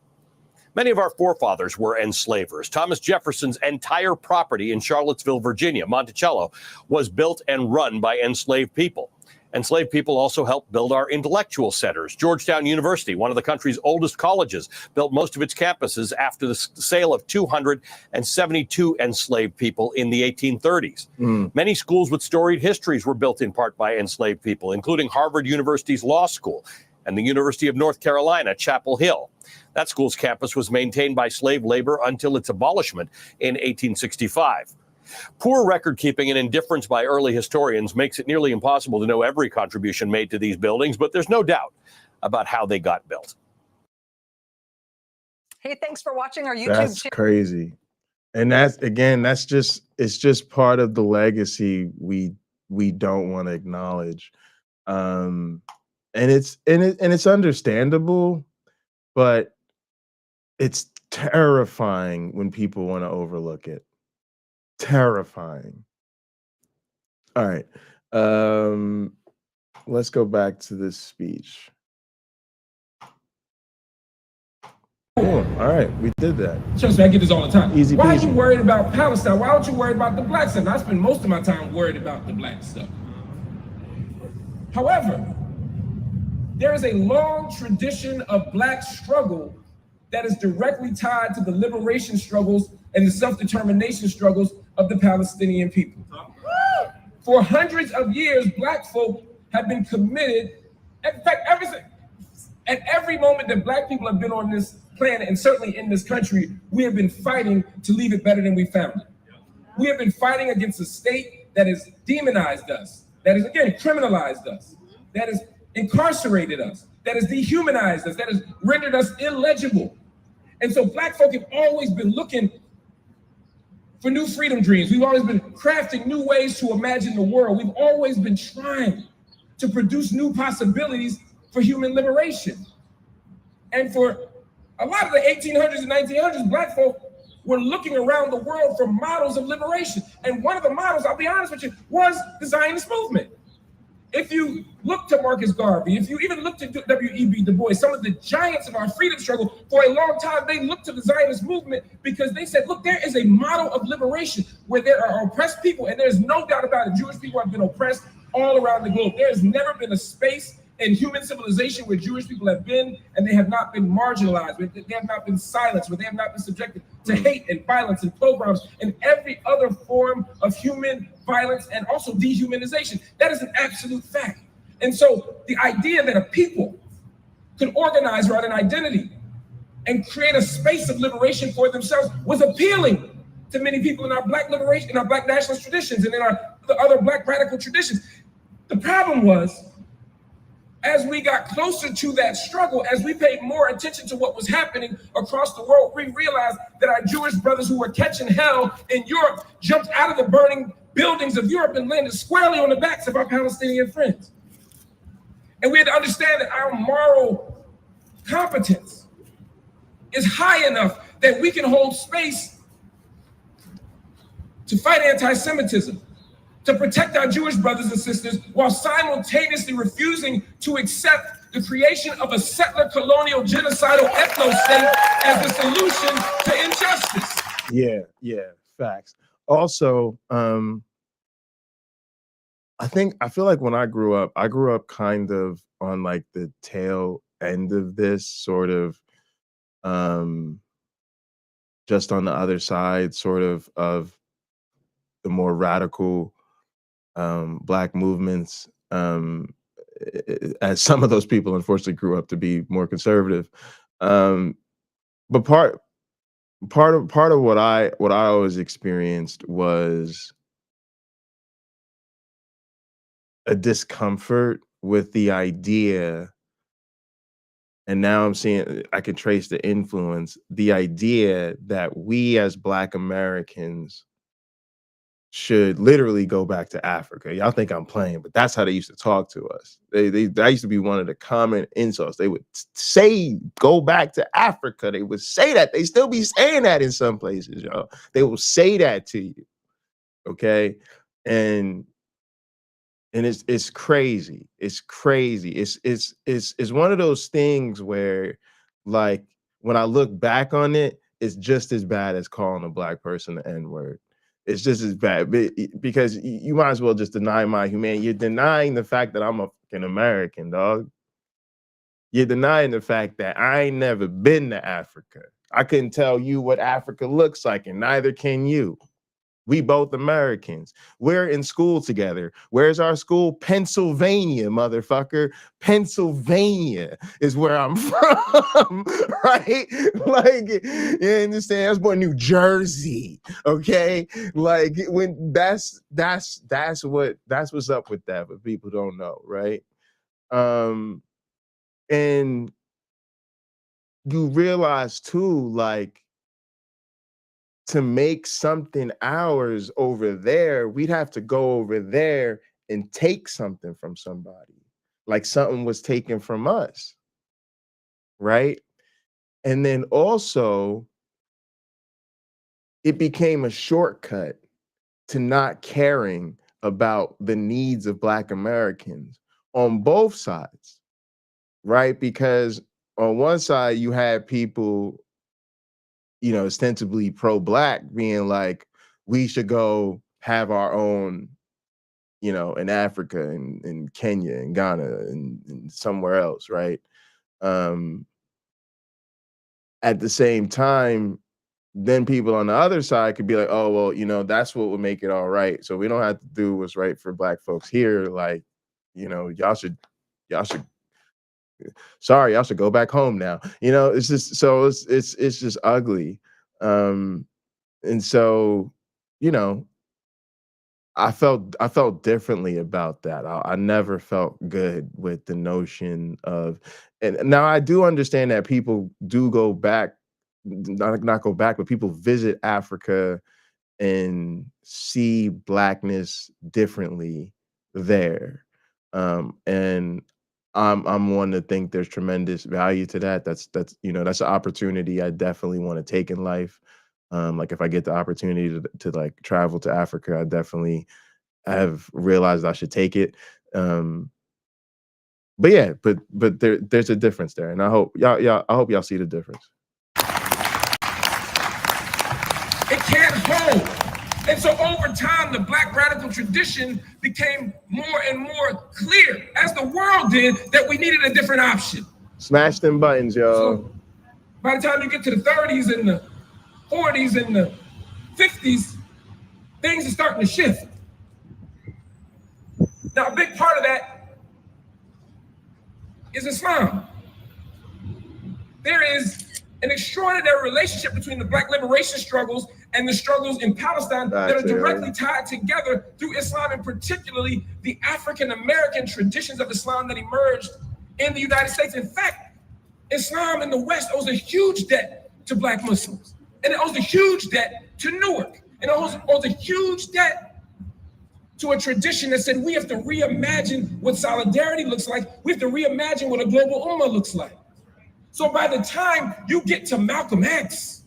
Many of our forefathers were enslavers. Thomas Jefferson's entire property in Charlottesville, Virginia, Monticello, was built and run by enslaved people. Enslaved people also helped build our intellectual centers. Georgetown University, one of the country's oldest colleges, built most of its campuses after the sale of 272 enslaved people in the 1830s. Many schools with storied histories were built in part by enslaved people, including Harvard University's law school and the University of North Carolina, Chapel Hill. That school's campus was maintained by slave labor until its abolishment in 1865. Poor record keeping and indifference by early historians makes it nearly impossible to know every contribution made to these buildings, but there's no doubt about how they got built. Hey, thanks for watching our YouTube That's channel. crazy. And it's just part of the legacy we don't want to acknowledge. And it's understandable, but it's terrifying when people want to overlook it. Terrifying. All right. Let's go back to this speech. Cool. All right, we did that. Trust me, I get this all the time. Easy Why are peasy. you worried about Palestine? Why aren't you worried about the black stuff? I spend most of my time worried about the black stuff. However, there is a long tradition of black struggle that is directly tied to the liberation struggles and the self-determination struggles of the Palestinian people. For hundreds of years, black folk have been committed. In fact, at every moment that black people have been on this planet, and certainly in this country, we have been fighting to leave it better than we found it. We have been fighting against a state that has demonized us, that has, again, criminalized us, that has incarcerated us, that has dehumanized us, that has rendered us illegible. And so black folk have always been looking for new freedom dreams. We've always been crafting new ways to imagine the world. We've always been trying to produce new possibilities for human liberation. And for a lot of the 1800s and 1900s, black folk were looking around the world for models of liberation. And one of the models, I'll be honest with you, was the Zionist movement. If you look to Marcus Garvey, if you even look to W.E.B. Du Bois, some of the giants of our freedom struggle, for a long time, they looked to the Zionist movement because they said, look, there is a model of liberation where there are oppressed people, and there's no doubt about it, Jewish people have been oppressed all around the globe. There has never been a space in human civilization where Jewish people have been and they have not been marginalized, where they have not been silenced, where they have not been subjected to hate and violence and pogroms and every other form of human violence and also dehumanization. That is an absolute fact. And so the idea that a people could organize around an identity and create a space of liberation for themselves was appealing to many people in our black liberation, in our black nationalist traditions and in the other black radical traditions. The problem was, as we got closer to that struggle, as we paid more attention to what was happening across the world, we realized that our Jewish brothers who were catching hell in Europe jumped out of the burning buildings of Europe and landed squarely on the backs of our Palestinian friends. And we had to understand that our moral competence is high enough that we can hold space to fight anti-Semitism, to protect our Jewish brothers and sisters, while simultaneously refusing to accept the creation of a settler colonial genocidal ethno-state as the solution to injustice. Yeah, facts. Also, I feel like when I grew up kind of on like the tail end of this, sort of just on the other side, sort of the more radical black movements, as some of those people unfortunately grew up to be more conservative. But part of what I always experienced was a discomfort with the idea, and now I'm seeing I can trace the influence, the idea that we as Black Americans should literally go back to Africa. Y'all think I'm playing, but that's how they used to talk to us. That used to be one of the common insults. They would say, go back to Africa. They would say that. They still be saying that in some places, y'all. They will say that to you, okay? And it's crazy. It's crazy. It's one of those things where, like, when I look back on it, it's just as bad as calling a Black person the N-word. It's just as bad because you might as well just deny my humanity. You're denying the fact that I'm a fucking American, dog. You're denying the fact that I ain't never been to Africa. I couldn't tell you what Africa looks like, and neither can you. We both Americans. We're in school together. Where's our school? Pennsylvania, motherfucker. Pennsylvania is where I'm from, right? Like, you understand? I was born in New Jersey, okay? Like, when that's what's up with that, but people don't know, right? And you realize too, like, to make something ours over there, we'd have to go over there and take something from somebody, like something was taken from us, right? And then also, it became a shortcut to not caring about the needs of Black Americans on both sides, right? Because on one side, you had people, you know, ostensibly pro-Black being like, we should go have our own, you know, in Africa and in Kenya and Ghana and somewhere else, right? At the same time, then people on the other side could be like, oh, well, you know, that's what would make it all right. So we don't have to do what's right for Black folks here. Like, you know, y'all should sorry, y'all should go back home now. You know, it's just, so it's just ugly. And so, you know, I felt differently about that. I never felt good with the notion of, and now I do understand that people do go back, not go back, but people visit Africa and see Blackness differently there. And I'm one to think there's tremendous value to that. That's you know, that's an opportunity I definitely want to take in life. Like if I get the opportunity to like travel to Africa, I definitely have realized I should take it. But yeah, but there's a difference there, and I hope y'all see the difference. It can't hold. And so over time, the Black radical tradition became more and more clear, as the world did, that we needed a different option. Smash them buttons, y'all. So by the time you get to the 30s and the 40s and the 50s, things are starting to shift. Now, a big part of that is Islam. There is an extraordinary relationship between the Black liberation struggles and the struggles in Palestine that are directly tied together through Islam, and particularly the African-American traditions of Islam that emerged in the United States. In fact, Islam in the West owes a huge debt to Black Muslims, and it owes a huge debt to Newark, and it owes a huge debt to a tradition that said we have to reimagine what solidarity looks like. We have to reimagine what a global ummah looks like. So by the time you get to Malcolm X,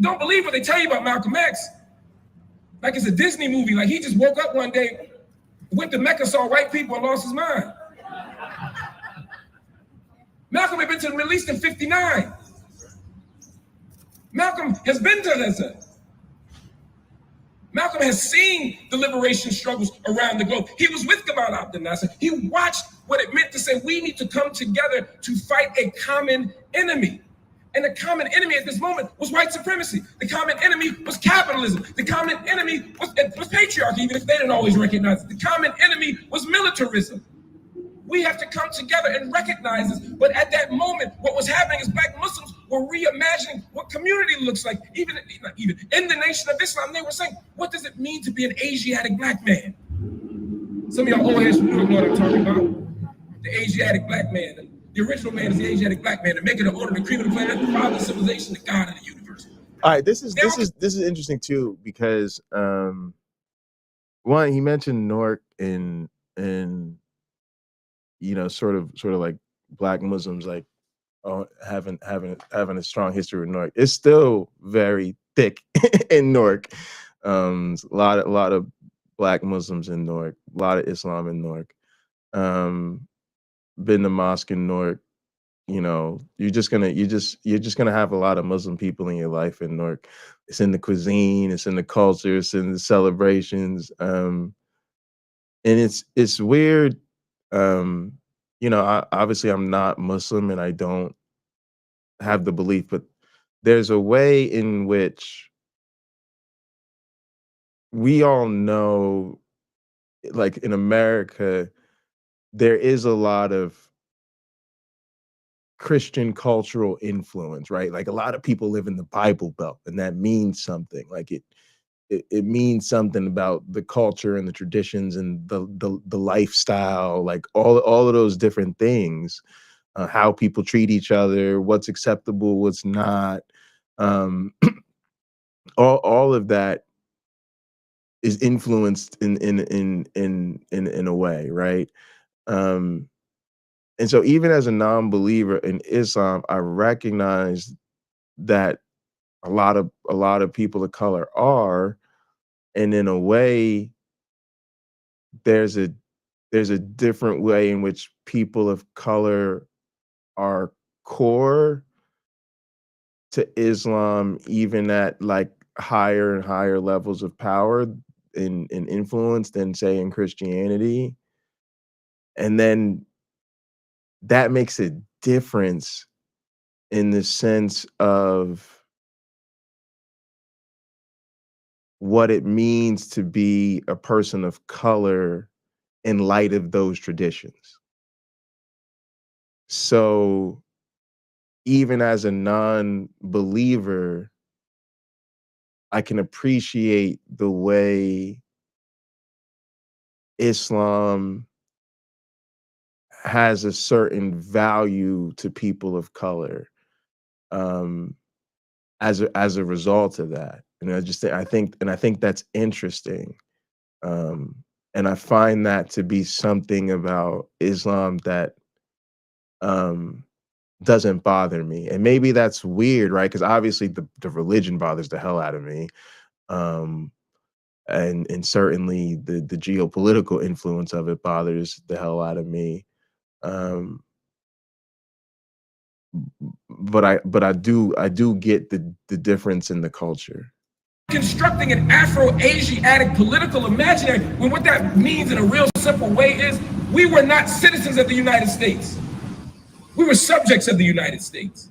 don't believe what they tell you about Malcolm X, like it's a Disney movie, like he just woke up one day, went to Mecca, saw white people, and lost his mind. Malcolm had been to the Middle East in '59. Malcolm has been to Gaza. Malcolm has seen the liberation struggles around the globe. He was with Gamal Abdel Nasser. He watched what it meant to say we need to come together to fight a common enemy. And the common enemy at this moment was white supremacy. The common enemy was capitalism. The common enemy was patriarchy, even if they didn't always recognize it. The common enemy was militarism. We have to come together and recognize this. But at that moment, what was happening is Black Muslims were reimagining what community looks like. Even in the Nation of Islam, they were saying, what does it mean to be an Asiatic Black man? Some of y'all old heads from New York know what I'm talking about. The Asiatic Black man. The original man is the Asiatic Black man. To make it an order, the cream of the planet, the father of civilization, the God of the universe. All right, this is interesting too, because one, he mentioned Newark and you know, sort of like Black Muslims like having a strong history with Newark. It's still very thick in Newark. A lot of Black Muslims in Newark, a lot of Islam in Newark. Been to mosque in Newark you know, you're just gonna have a lot of Muslim people in your life in Newark. It's in the cuisine, it's in the culture, it's in the celebrations. And it's weird. You know, obviously I'm not Muslim and I don't have the belief, but there's a way in which we all know, like in America, there is a lot of Christian cultural influence, right? Like a lot of people live in the Bible Belt, and that means something. Like it means something about the culture and the traditions and the lifestyle, like all of those different things, how people treat each other, what's acceptable, what's not. All of that is influenced in a way, right? And so even as a non-believer in Islam, I recognize that a lot of people of color are, and in a way, there's a different way in which people of color are core to Islam, even at like higher and higher levels of power in influence than say in Christianity. And then that makes a difference in the sense of what it means to be a person of color in light of those traditions. So even as a non-believer, I can appreciate the way Islam has a certain value to people of color, as a result of that. And I think that's interesting. And I find that to be something about Islam that doesn't bother me. And maybe that's weird, right? Because obviously the religion bothers the hell out of me. And certainly the geopolitical influence of it bothers the hell out of me. But I do get the difference in the culture. Constructing an Afro-Asiatic political imaginary, when what that means in a real simple way is we were not citizens of the United States. We were subjects of the United States.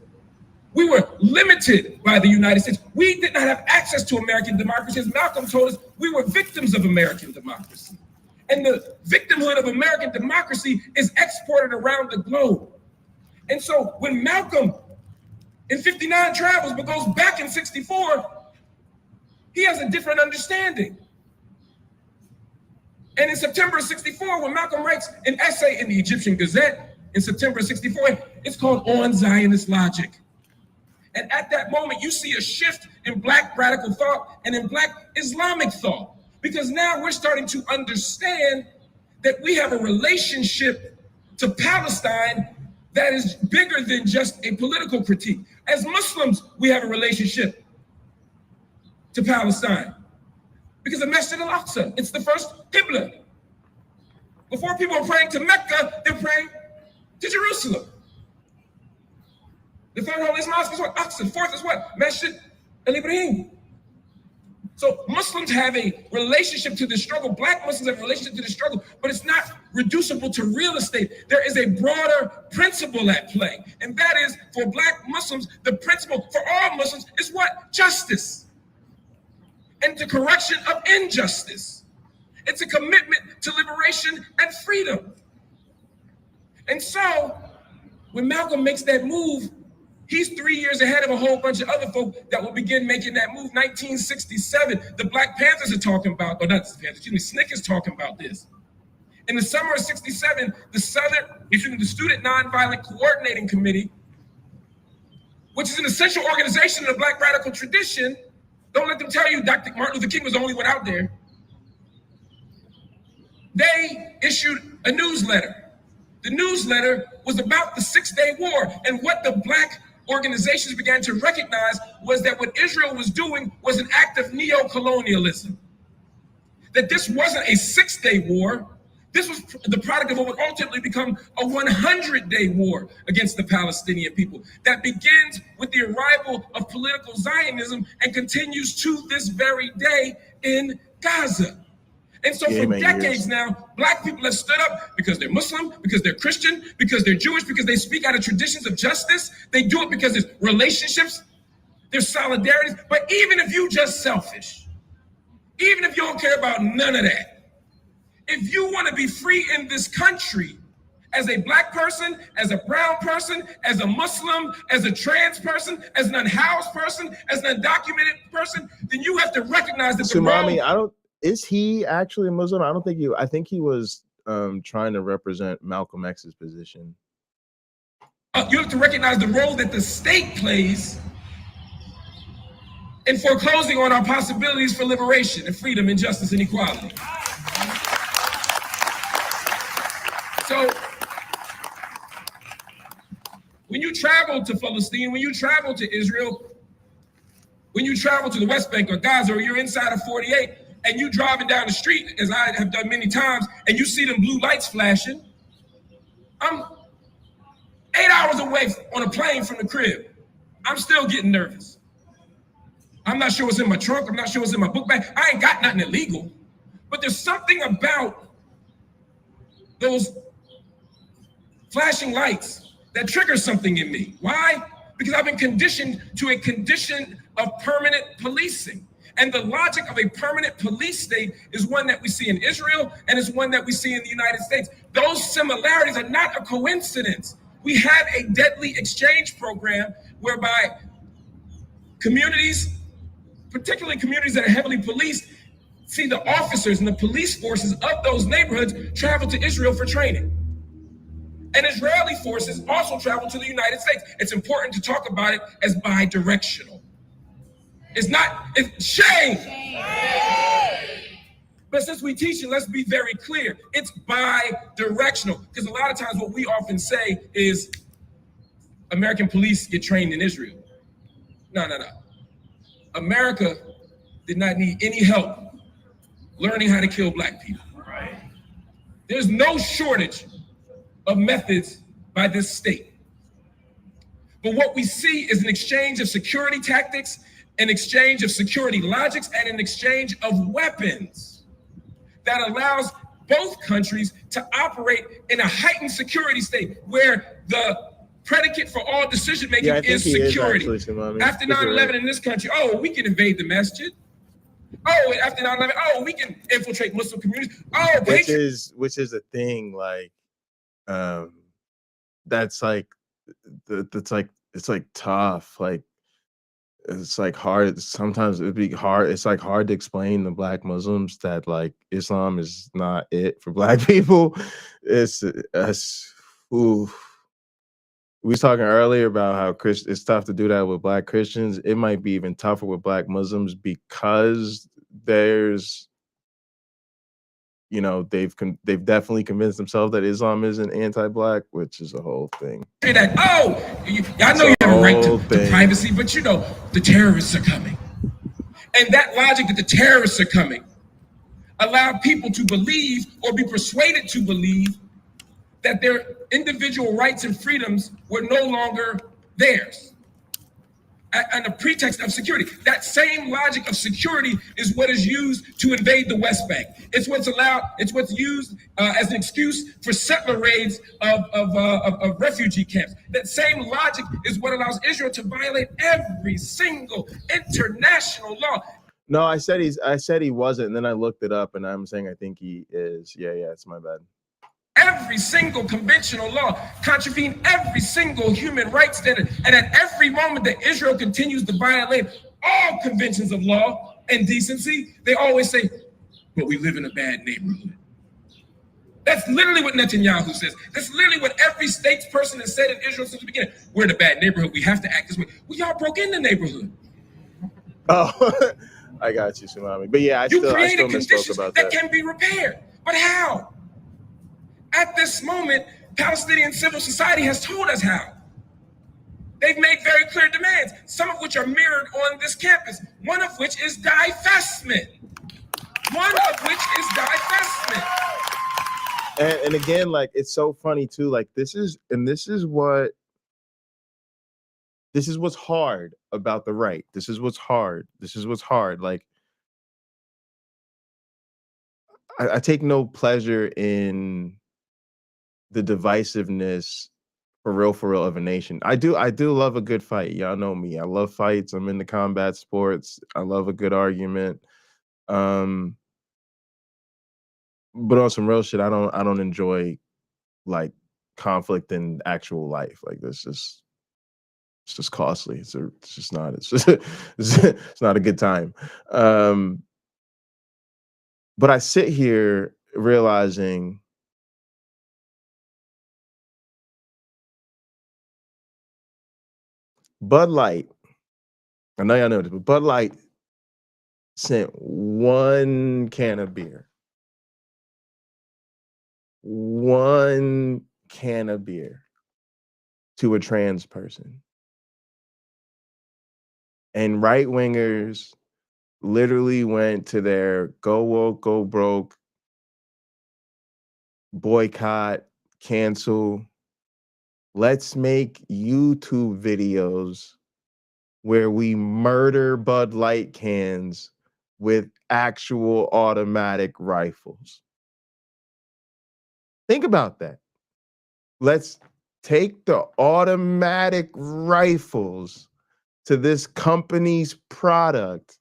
We were limited by the United States. We did not have access to American democracy. As Malcolm told us, we were victims of American democracy. And the victimhood of American democracy is exported around the globe. And so when Malcolm in 59 travels but goes back in 64, he has a different understanding. And in September of 64, when Malcolm writes an essay in the Egyptian Gazette in September of 64, it's called On Zionist Logic. And at that moment, you see a shift in Black radical thought and in Black Islamic thought, because now we're starting to understand that we have a relationship to Palestine that is bigger than just a political critique. As Muslims, we have a relationship to Palestine because of Masjid al-Aqsa. It's the first Qibla. Before people are praying to Mecca, they're praying to Jerusalem. The third holiest mosque is what? Aqsa. Fourth is what? Masjid al-Ibrahim. So Muslims have a relationship to the struggle. Black Muslims have a relationship to the struggle, but it's not reducible to real estate. There is a broader principle at play. And that is, for Black Muslims, the principle for all Muslims is what? Justice. And the correction of injustice. It's a commitment to liberation and freedom. And so, when Malcolm makes that move, he's 3 years ahead of a whole bunch of other folk that will begin making that move. 1967, the Black Panthers are talking about, or not the Panthers, excuse me, SNCC is talking about this. In the summer of 67, the Student Nonviolent Coordinating Committee, which is an essential organization in the Black radical tradition, don't let them tell you Dr. Martin Luther King was the only one out there. They issued a newsletter. The newsletter was about the 6-Day War, and what the Black organizations began to recognize was that what Israel was doing was an act of neo-colonialism. That this wasn't a 6-day war, This was the product of what would ultimately become a 100-day war against the Palestinian people that begins with the arrival of political Zionism and continues to this very day in Gaza. And so for decades now, black people have stood up because they're Muslim, because they're Christian, because they're Jewish, because they speak out of traditions of justice. They do it because there's relationships, there's solidarities. But even if you just selfish, even if you don't care about none of that, if you want to be free in this country, as a black person, as a brown person, as a Muslim, as a trans person, as an unhoused person, as an undocumented person, then you have to recognize that is he actually a Muslim? I think he was trying to represent Malcolm X's position. You have to recognize the role that the state plays in foreclosing on our possibilities for liberation and freedom and justice and equality. So, when you travel to Palestine, when you travel to Israel, when you travel to the West Bank or Gaza, or you're inside of 48, and you driving down the street, as I have done many times, and you see them blue lights flashing, I'm 8 hours away on a plane from the crib. I'm still getting nervous. I'm not sure what's in my trunk. I'm not sure what's in my book bag. I ain't got nothing illegal, but there's something about those flashing lights that triggers something in me. Why? Because I've been conditioned to a condition of permanent policing. And the logic of a permanent police state is one that we see in Israel and is one that we see in the United States. Those similarities are not a coincidence. We have a deadly exchange program whereby communities, particularly communities that are heavily policed, see the officers and the police forces of those neighborhoods travel to Israel for training. And Israeli forces also travel to the United States. It's important to talk about it as bi-directional. It's shame. But since we teach it, let's be very clear. It's bi-directional. Because a lot of times what we often say is American police get trained in Israel. No. America did not need any help learning how to kill black people. Right. There's no shortage of methods by this state. But what we see is an exchange of security tactics, an exchange of security logics, and an exchange of weapons that allows both countries to operate in a heightened security state where the predicate for all decision making is security. After 9/11 in this country, we can invade the masjid. After 9/11, we can infiltrate Muslim communities. Which is a thing, like that's like it's like tough, like it's like hard. Sometimes it'd be hard. It's like hard to explain to black Muslims that like Islam is not it for black people. We was talking earlier about how it's tough to do that with black Christians. It might be even tougher with black Muslims because there's, they've definitely convinced themselves that Islam isn't anti-black, which is a whole thing. I know you have a right to privacy, but the terrorists are coming. And that logic that the terrorists are coming allowed people to believe or be persuaded to believe that their individual rights and freedoms were no longer theirs on the pretext of security. That same logic of security is what is used to invade the West Bank. It's what's used as an excuse for settler raids of refugee camps. That same logic is what allows Israel to violate every single international law. No, I said he wasn't, and then I looked it up, and I'm saying I think he is. Yeah, it's my bad. Every single conventional law, contravene every single human rights standard. And at every moment that Israel continues to violate all conventions of law and decency, they always say, but we live in a bad neighborhood. That's literally what Netanyahu says. That's literally what every statesperson has said in Israel since the beginning. We're in a bad neighborhood. We have to act this way. Well, y'all broke in the neighborhood. Oh, I got you, Sumami. But yeah, I still misspoke about that. That can be repaired. But how? At this moment, Palestinian civil society has told us how. They've made very clear demands, some of which are mirrored on this campus, one of which is divestment. And again, like, it's so funny too. Like, this is what's hard about the right. This is what's hard. Like, I take no pleasure in the divisiveness for real of a nation. I do love a good fight. Y'all know me. I love fights. I'm into combat sports. I love a good argument. But on some real shit, I don't enjoy like conflict in actual life. Like, it's just costly. It's not a good time. But I sit here realizing Bud Light, I know y'all know this, but Bud Light sent one can of beer. One can of beer to a trans person. And right-wingers literally went to their go woke, go broke, boycott, cancel. Let's make YouTube videos where we murder Bud Light cans with actual automatic rifles. Think about that. Let's take the automatic rifles to this company's product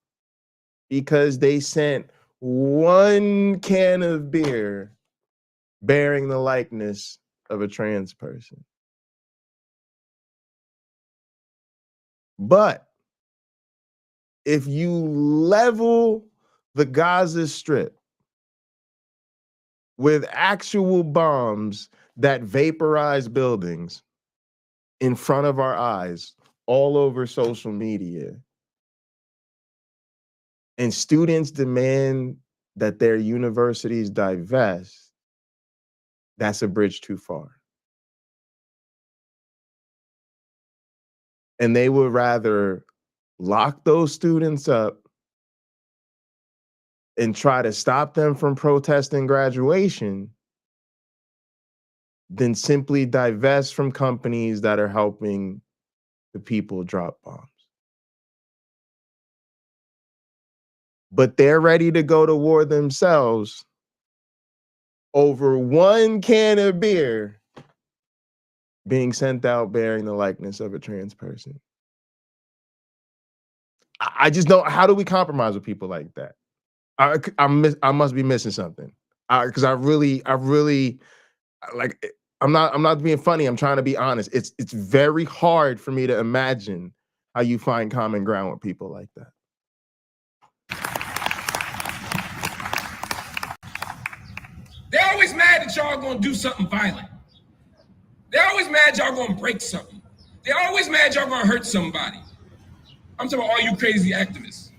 because they sent one can of beer bearing the likeness of a trans person. But if you level the Gaza Strip with actual bombs that vaporize buildings in front of our eyes all over social media, and students demand that their universities divest, that's a bridge too far. And they would rather lock those students up and try to stop them from protesting graduation than simply divest from companies that are helping the people drop bombs. But they're ready to go to war themselves over one can of beer being sent out bearing the likeness of a trans person. I just don't, how do we compromise with people like that? I must be missing something. Because I really, like, I'm not being funny. I'm trying to be honest. It's very hard for me to imagine how you find common ground with people like that. They're always mad that y'all gonna do something violent. They're always mad y'all gonna break something. They're always mad y'all gonna hurt somebody. I'm talking about all you crazy activists.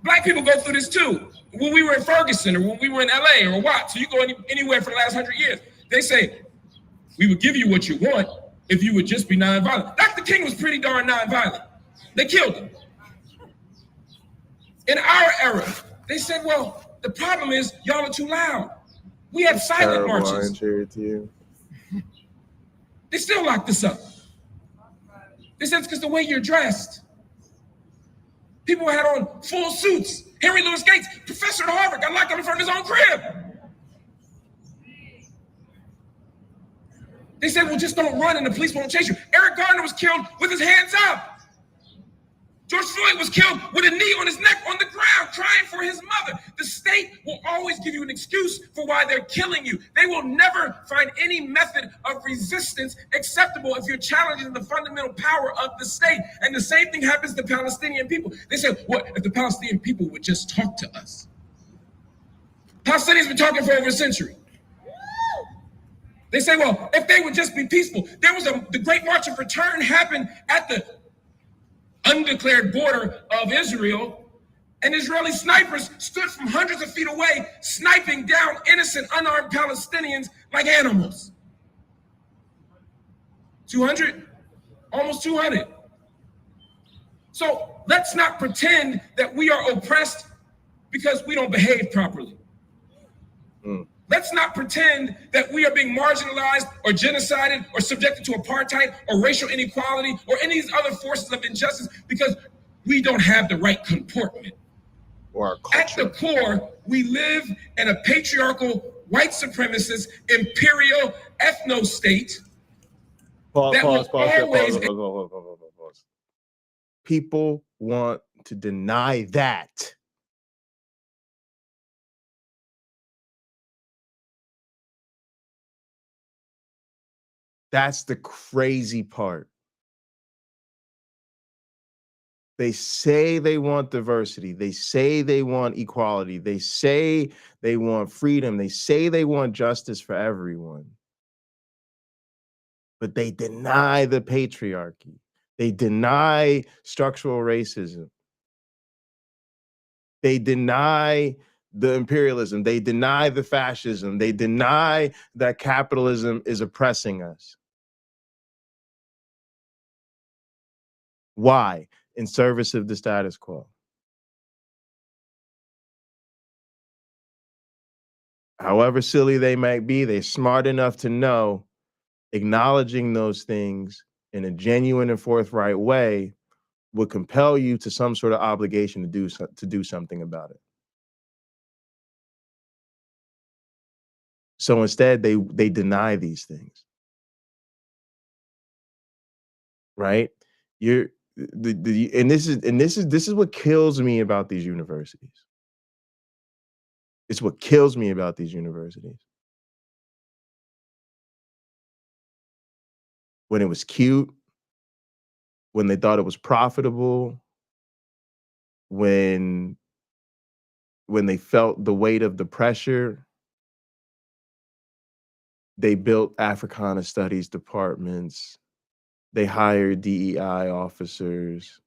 Black people go through this too. When we were in Ferguson or when we were in LA or Watts, so you go anywhere for the last 100 years, they say, we would give you what you want if you would just be nonviolent. Dr. King was pretty darn nonviolent. They killed him. In our era, they said, well, the problem is y'all are too loud. We had silent marches. They still locked us up. They said it's because the way you're dressed. People had on full suits. Henry Louis Gates, professor at Harvard, got locked up in front of his own crib. They said, well, just don't run and the police won't chase you. Eric Garner was killed with his hands up. George Floyd was killed with a knee on his neck on the ground, crying for his mother. The state will always give you an excuse for why they're killing you. They will never find any method of resistance acceptable if you're challenging the fundamental power of the state. And the same thing happens to Palestinian people. They say, what if the Palestinian people would just talk to us? Palestinians been talking for over a century. They say, well, if they would just be peaceful. There was the Great March of Return happened at the undeclared border of Israel, and Israeli snipers stood from hundreds of feet away, sniping down innocent, unarmed Palestinians like animals. 200? Almost 200. So let's not pretend that we are oppressed because we don't behave properly. Let's not pretend that we are being marginalized or genocided or subjected to apartheid or racial inequality or any of these other forces of injustice because we don't have the right comportment. Or at the core, we live in a patriarchal, white supremacist, imperial ethno state. Pause. People want to deny that. That's the crazy part. They say they want diversity. They say they want equality. They say they want freedom. They say they want justice for everyone. But they deny the patriarchy. They deny structural racism. They deny the imperialism. They deny the fascism. They deny that capitalism is oppressing us. Why? In service of the status quo. However silly they might be, they're smart enough to know acknowledging those things in a genuine and forthright way would compel you to some sort of obligation to do something about it. So instead, they deny these things. Right? This is what kills me about these universities. It's what kills me about these universities. When it was cute, when they thought it was profitable, when they felt the weight of the pressure, they built Africana studies departments, they hired DEI officers,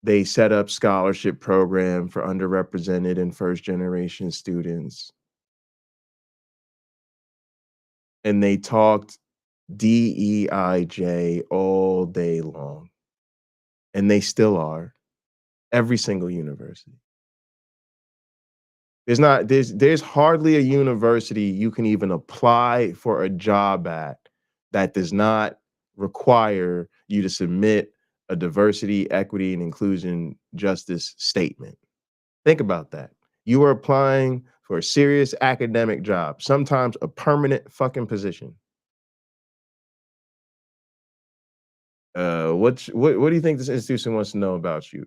they set up scholarship program for underrepresented and first generation students. And they talked DEIJ all day long. And they still are. Every single university. There's hardly a university you can even apply for a job at that does not require you to submit a diversity, equity, and inclusion justice statement. Think about that. You are applying for a serious academic job, sometimes a permanent fucking position. What do you think this institution wants to know about you?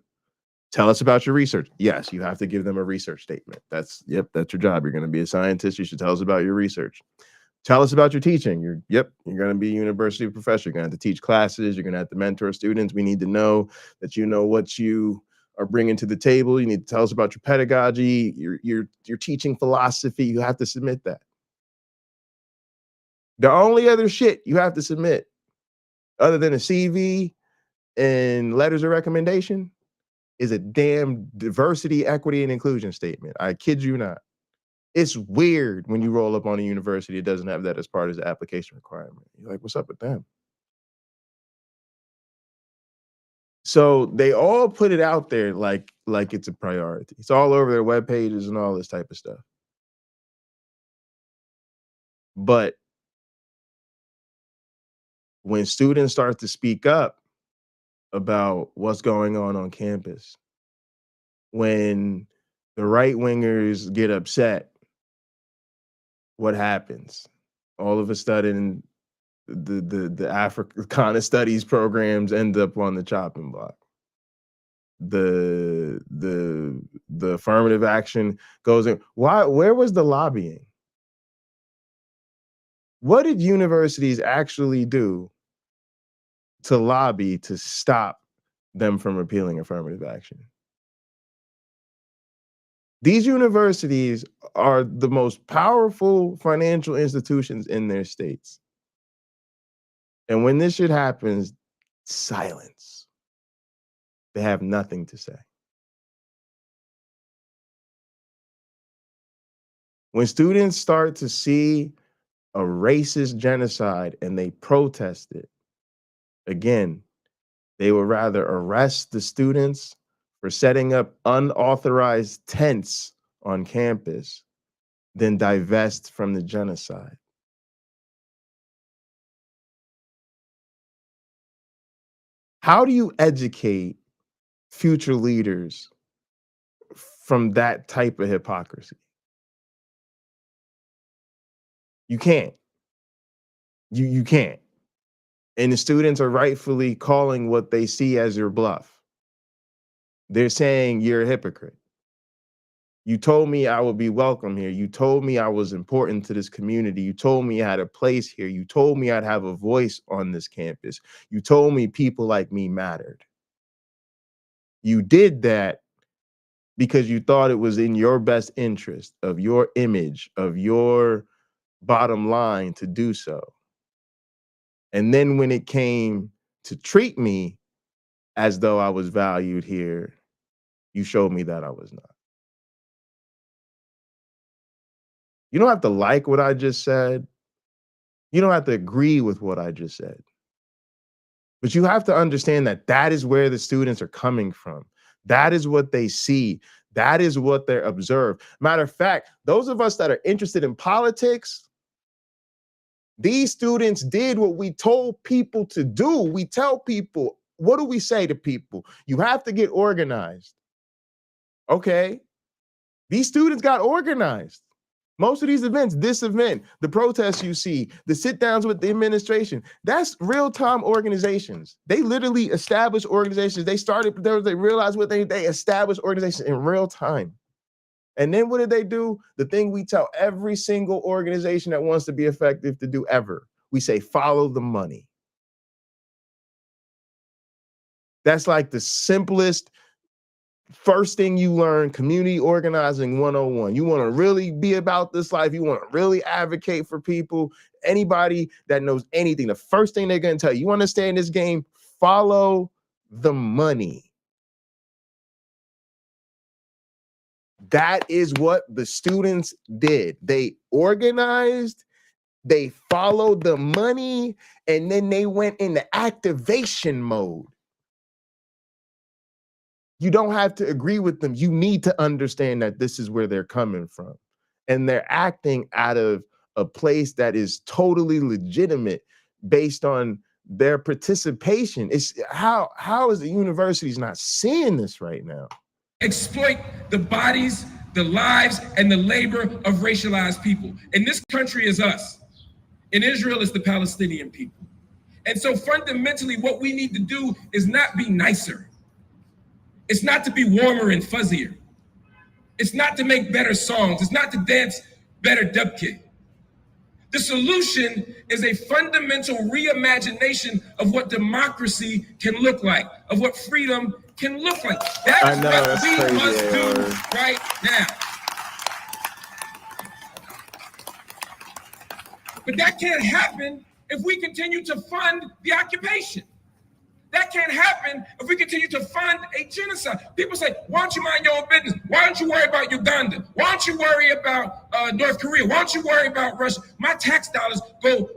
Tell us about your research. Yes, you have to give them a research statement. That's your job. You're going to be a scientist. You should tell us about your research. Tell us about your teaching. You're going to be a university professor. You're going to have to teach classes. You're going to have to mentor students. We need to know that you know what you are bringing to the table. You need to tell us about your pedagogy, your teaching philosophy. You have to submit that. The only other shit you have to submit, other than a CV and letters of recommendation, is a damn diversity, equity, and inclusion statement. I kid you not. It's weird when you roll up on a university that doesn't have that as part of the application requirement. You're like, what's up with them? So they all put it out there like it's a priority. It's all over their web pages and all this type of stuff. But when students start to speak up about what's going on campus, when the right wingers get upset, what happens? All of a sudden, the Africana studies programs end up on the chopping block. The affirmative action goes in. Where was the lobbying? What did universities actually do to lobby to stop them from repealing affirmative action? These universities are the most powerful financial institutions in their states. And when this shit happens, silence. They have nothing to say. When students start to see a racist genocide and they protest it, again, they would rather arrest the students for setting up unauthorized tents on campus then divest from the genocide. How do you educate future leaders from that type of hypocrisy? You can't. You can't. And the students are rightfully calling what they see as your bluff. They're saying you're a hypocrite. You told me I would be welcome here. You told me I was important to this community. You told me I had a place here. You told me I'd have a voice on this campus. You told me people like me mattered. You did that because you thought it was in your best interest, of your image, of your bottom line to do so. And then when it came to treat me as though I was valued here, you showed me that I was not. You don't have to like what I just said. You don't have to agree with what I just said. But you have to understand that that is where the students are coming from. That is what they see. That is what they observe. Matter of fact, those of us that are interested in politics, these students did what we told people to do. We tell people, what do we say to people? You have to get organized. Okay. These students got organized. Most of these events, this event, the protests you see, the sit downs with the administration, that's real-time organizations. They literally established organizations. They started, they realized what they established organizations in real time. And then what did they do? The thing we tell every single organization that wants to be effective to do ever. We say, follow the money. That's like the simplest, first thing you learn, community organizing 101. You want to really be about this life. You want to really advocate for people. Anybody that knows anything, the first thing they're going to tell you, you want to stay in this game, follow the money. That is what the students did. They organized, they followed the money, and then they went into activation mode. You don't have to agree with them. You need to understand that this is where they're coming from. And they're acting out of a place that is totally legitimate based on their participation. It's how is the universities not seeing this right now? Exploit the bodies, the lives, and the labor of racialized people. And this country is us. In Israel, it's the Palestinian people. And so fundamentally, what we need to do is not be nicer. It's not to be warmer and fuzzier. It's not to make better songs. It's not to dance better dubkit. The solution is a fundamental reimagination of what democracy can look like, of what freedom can look like. That's what we must do right now. But that can't happen if we continue to fund the occupation. That can't happen if we continue to fund a genocide. People say, why don't you mind your own business? Why don't you worry about Uganda? Why don't you worry about North Korea? Why don't you worry about Russia? My tax dollars go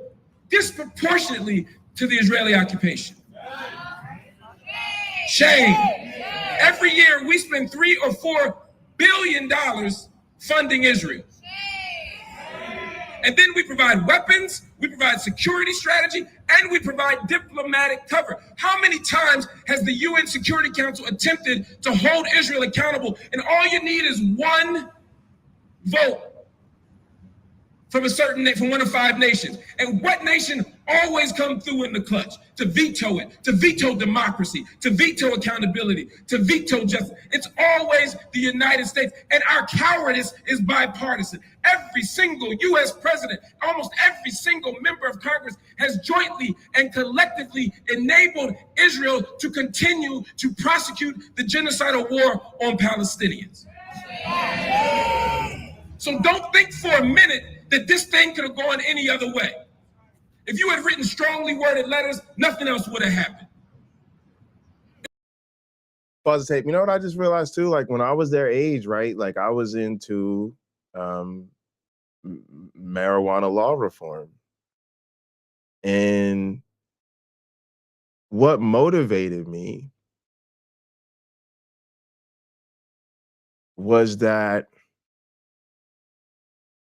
disproportionately to the Israeli occupation. Shame. Every year we spend $3 or $4 billion funding Israel. And then we provide weapons, we provide security strategy, and we provide diplomatic cover. How many times has the UN Security Council attempted to hold Israel accountable, and all you need is one vote from from one of 5 nations? And what nation always come through in the clutch to veto it, to veto democracy, to veto accountability, to veto justice? It's always the United States, and our cowardice is bipartisan. Every single U.S. president, almost every single member of Congress has jointly and collectively enabled Israel to continue to prosecute the genocidal war on Palestinians. So don't think for a minute that this thing could have gone any other way. If you had written strongly worded letters, nothing else would have happened. Pause the tape. You know what I just realized too? Like when I was their age, right? Like I was into marijuana law reform. And what motivated me was that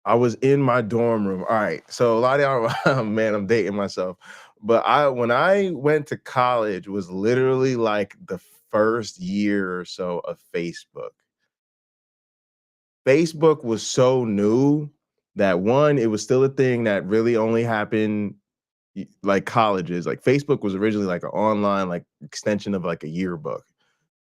I was in my dorm room. All right. So a lot of y'all, man, I'm dating myself. But when I went to college was literally like the first year or so of Facebook. Facebook was so new that one, it was still a thing that really only happened like colleges. Like Facebook was originally like an online like extension of like a yearbook.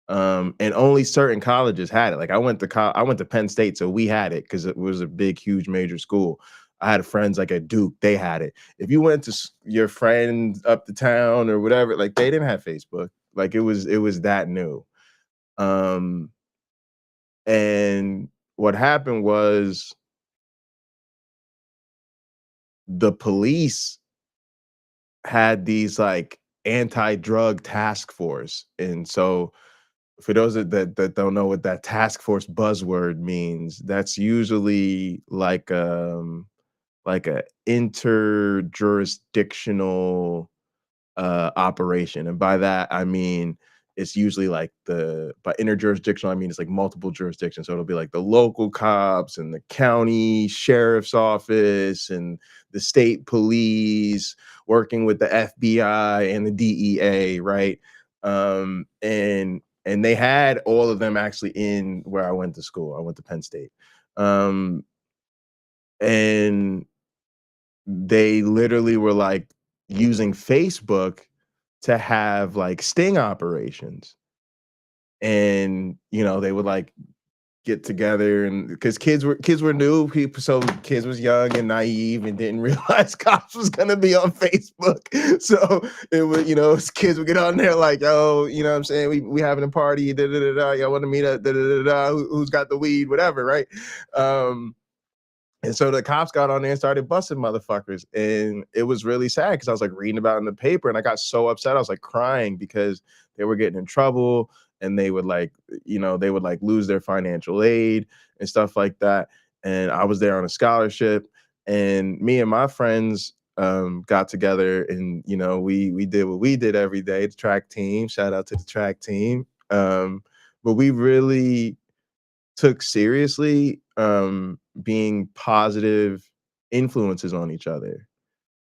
And only certain colleges had it. Like I went to Penn State, so we had it because it was a big, huge, major school. I had friends like at Duke, they had it. If you went to your friend up the town or whatever, like they didn't have Facebook. Like it was that new. And what happened was the police had these like anti-drug task force, and so for those that don't know what that task force buzzword means, that's usually like a interjurisdictional operation, and by that I mean it's usually like by interjurisdictional I mean it's like multiple jurisdictions. So it'll be like the local cops and the county sheriff's office and the state police working with the FBI and the DEA, right? And they had all of them actually in where I went to school. I went to Penn State. And they literally were like using Facebook to have like sting operations. And they would like get together, and because kids were new people, so kids was young and naive and didn't realize cops was gonna be on Facebook. So it was kids would get on there like, yo, you know what I'm saying, we having a party, da da da da, y'all want to meet up, da da da da, who's got the weed, whatever, right? And so the cops got on there and started busting motherfuckers. And it was really sad because I was like reading about it in the paper and I got so upset. I was like crying because they were getting in trouble and they would like lose their financial aid and stuff like that. And I was there on a scholarship, and me and my friends got together, and we did what we did every day, the track team. Shout out to the track team. But we really took seriously being positive influences on each other.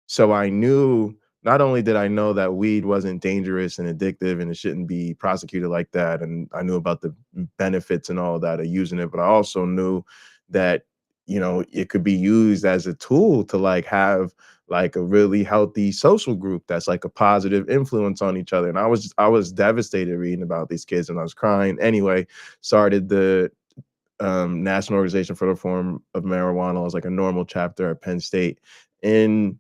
So I knew, not only did I know that weed wasn't dangerous and addictive and it shouldn't be prosecuted like that, and I knew about the benefits and all of that of using it, but I also knew that it could be used as a tool to like have like a really healthy social group that's like a positive influence on each other. And I was devastated reading about these kids, and I was crying. Anyway, started the National Organization for the Reform of Marijuana. It was like a normal chapter at Penn State. And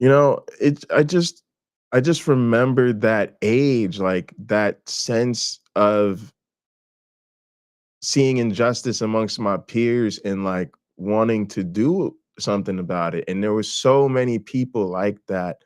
I just remembered that age, like that sense of seeing injustice amongst my peers and like wanting to do something about it. And there were so many people like that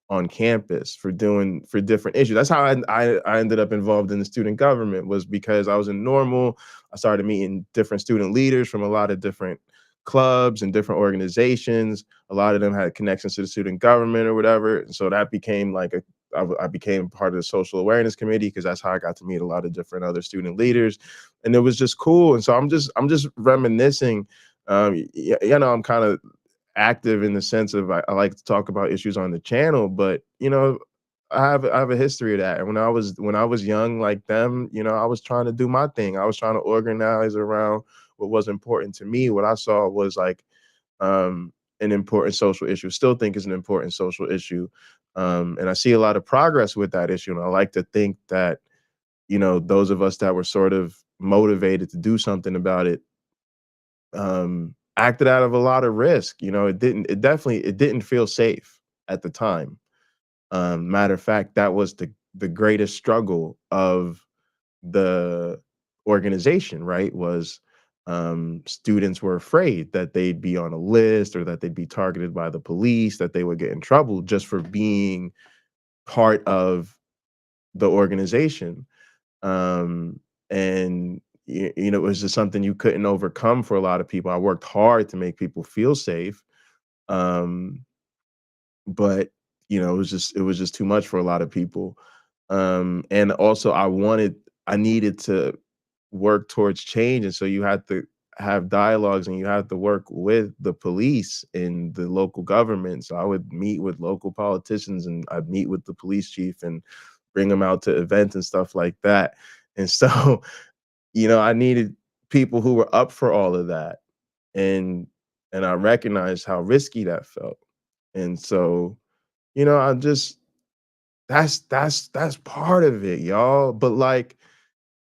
on campus for different issues. That's how I ended up involved in the student government, was because I was in Normal. I started meeting different student leaders from a lot of different clubs and different organizations. A lot of them had connections to the student government or whatever. And so that became like I became part of the social awareness committee, because that's how I got to meet a lot of different other student leaders. And it was just cool. And so I'm just reminiscing. I'm kind of active in the sense of I like to talk about issues on the channel, but I have a history of that. And when I was young like them, I was trying to do my thing. I was trying to organize around what was important to me. What I saw was like an important social issue. Still think is an important social issue. And I see a lot of progress with that issue. And I like to think that, those of us that were sort of motivated to do something about it, acted out of a lot of risk. It didn't feel safe at the time. Matter of fact, that was the greatest struggle of the organization, right? Was students were afraid that they'd be on a list, or that they'd be targeted by the police, that they would get in trouble just for being part of the organization. And it was just something you couldn't overcome for a lot of people. I worked hard to make people feel safe, but it was just too much for a lot of people. And also I needed to work towards change, and so you had to have dialogues and you have to work with the police in the local government. So I would meet with local politicians and I'd meet with the police chief and bring them out to events and stuff like that. And so, I needed people who were up for all of that. And I recognized how risky that felt. And so, I just that's part of it, y'all. But like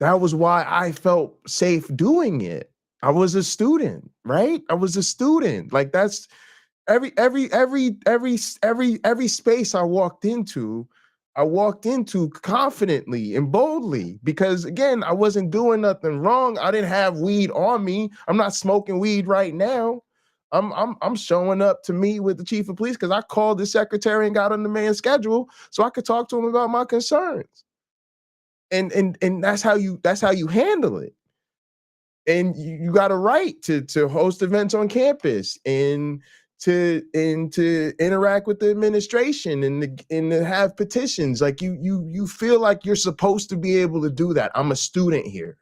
that was why I felt safe doing it. I was a student, right? I was a student. Like that's every space I walked into confidently and boldly because again, I wasn't doing nothing wrong. I didn't have weed on me. I'm not smoking weed right now. I'm showing up to meet with the chief of police because I called the secretary and got on the man's schedule so I could talk to him about my concerns. And that's how you handle it. And you got a right to host events on campus and to interact with the administration and to have petitions. Like you feel like you're supposed to be able to do that. I'm a student here.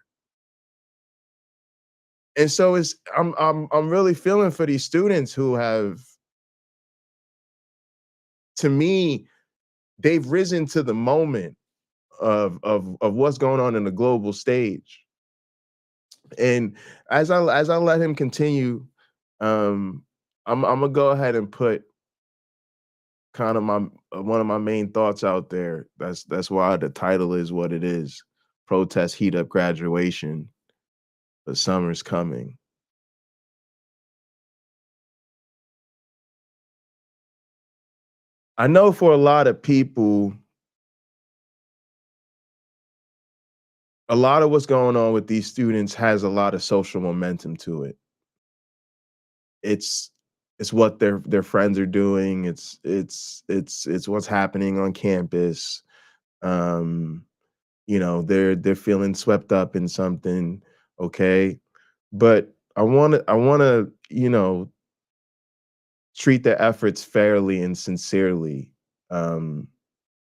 And so I'm really feeling for these students who have, to me, they've risen to the moment of what's going on in the global stage. And as I let him continue, I'm gonna go ahead and put kind of one of my main thoughts out there. That's why the title is what it is. Protests heat up graduation, but summer's coming. I know for a lot of people, a lot of what's going on with these students has a lot of social momentum to it. It's what their friends are doing. It's what's happening on campus. They're feeling swept up in something. Okay, but I want to treat their efforts fairly and sincerely,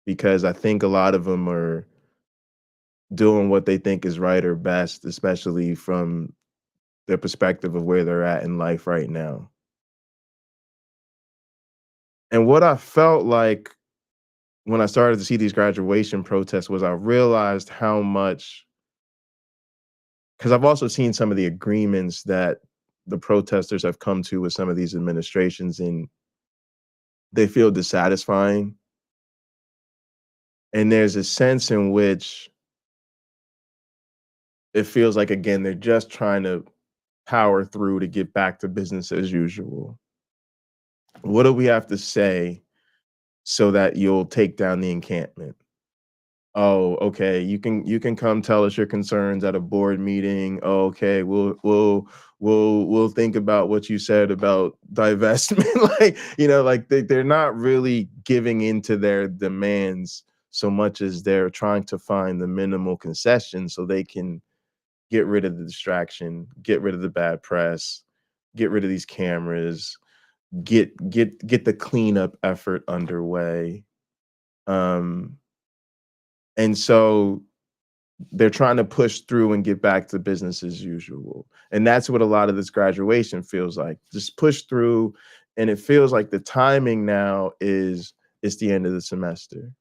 because I think a lot of them are doing what they think is right or best, especially from their perspective of where they're at in life right now. And what I felt like when I started to see these graduation protests was I realized how much, because I've also seen some of the agreements that the protesters have come to with some of these administrations, and they feel dissatisfying. And there's a sense in which it feels like, again, they're just trying to power through to get back to business as usual. What do we have to say so that you'll take down the encampment? Oh, okay, you can come tell us your concerns at a board meeting. Oh, okay, we'll think about what you said about divestment. They're not really giving into their demands so much as they're trying to find the minimal concession so they can get rid of the distraction, get rid of the bad press, get rid of these cameras, get the cleanup effort underway. And so they're trying to push through and get back to business as usual. And that's what a lot of this graduation feels like. Just push through, and it feels like the timing now is it's the end of the semester.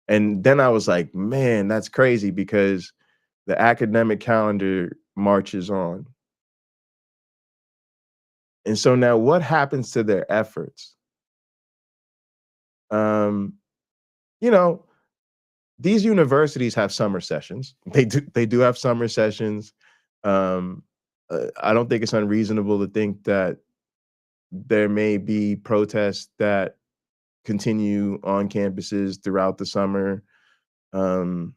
And then I was like, man, that's crazy because the academic calendar marches on. And so now what happens to their efforts? These universities have summer sessions. They do have summer sessions. I don't think it's unreasonable to think that there may be protests that continue on campuses throughout the summer. But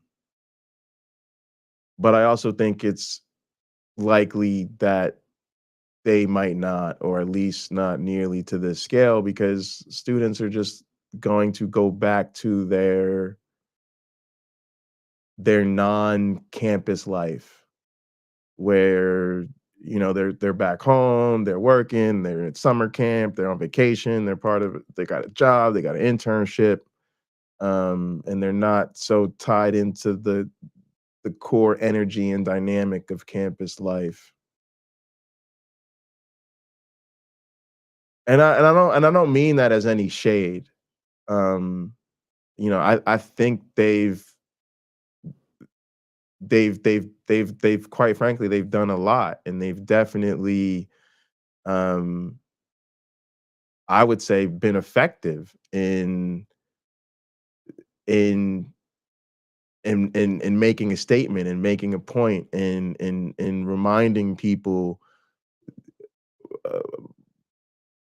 I also think it's likely that they might not, or at least not nearly to this scale, because students are just going to go back to their non-campus life where they're back home, they're working, they're at summer camp, they're on vacation, they're part of it, they got a job, they got an internship, and they're not so tied into the core energy and dynamic of campus life. And I don't mean that as any shade. You know, I think they've quite frankly, they've done a lot, and they've definitely, I would say, been effective in making a statement and making a point and in reminding people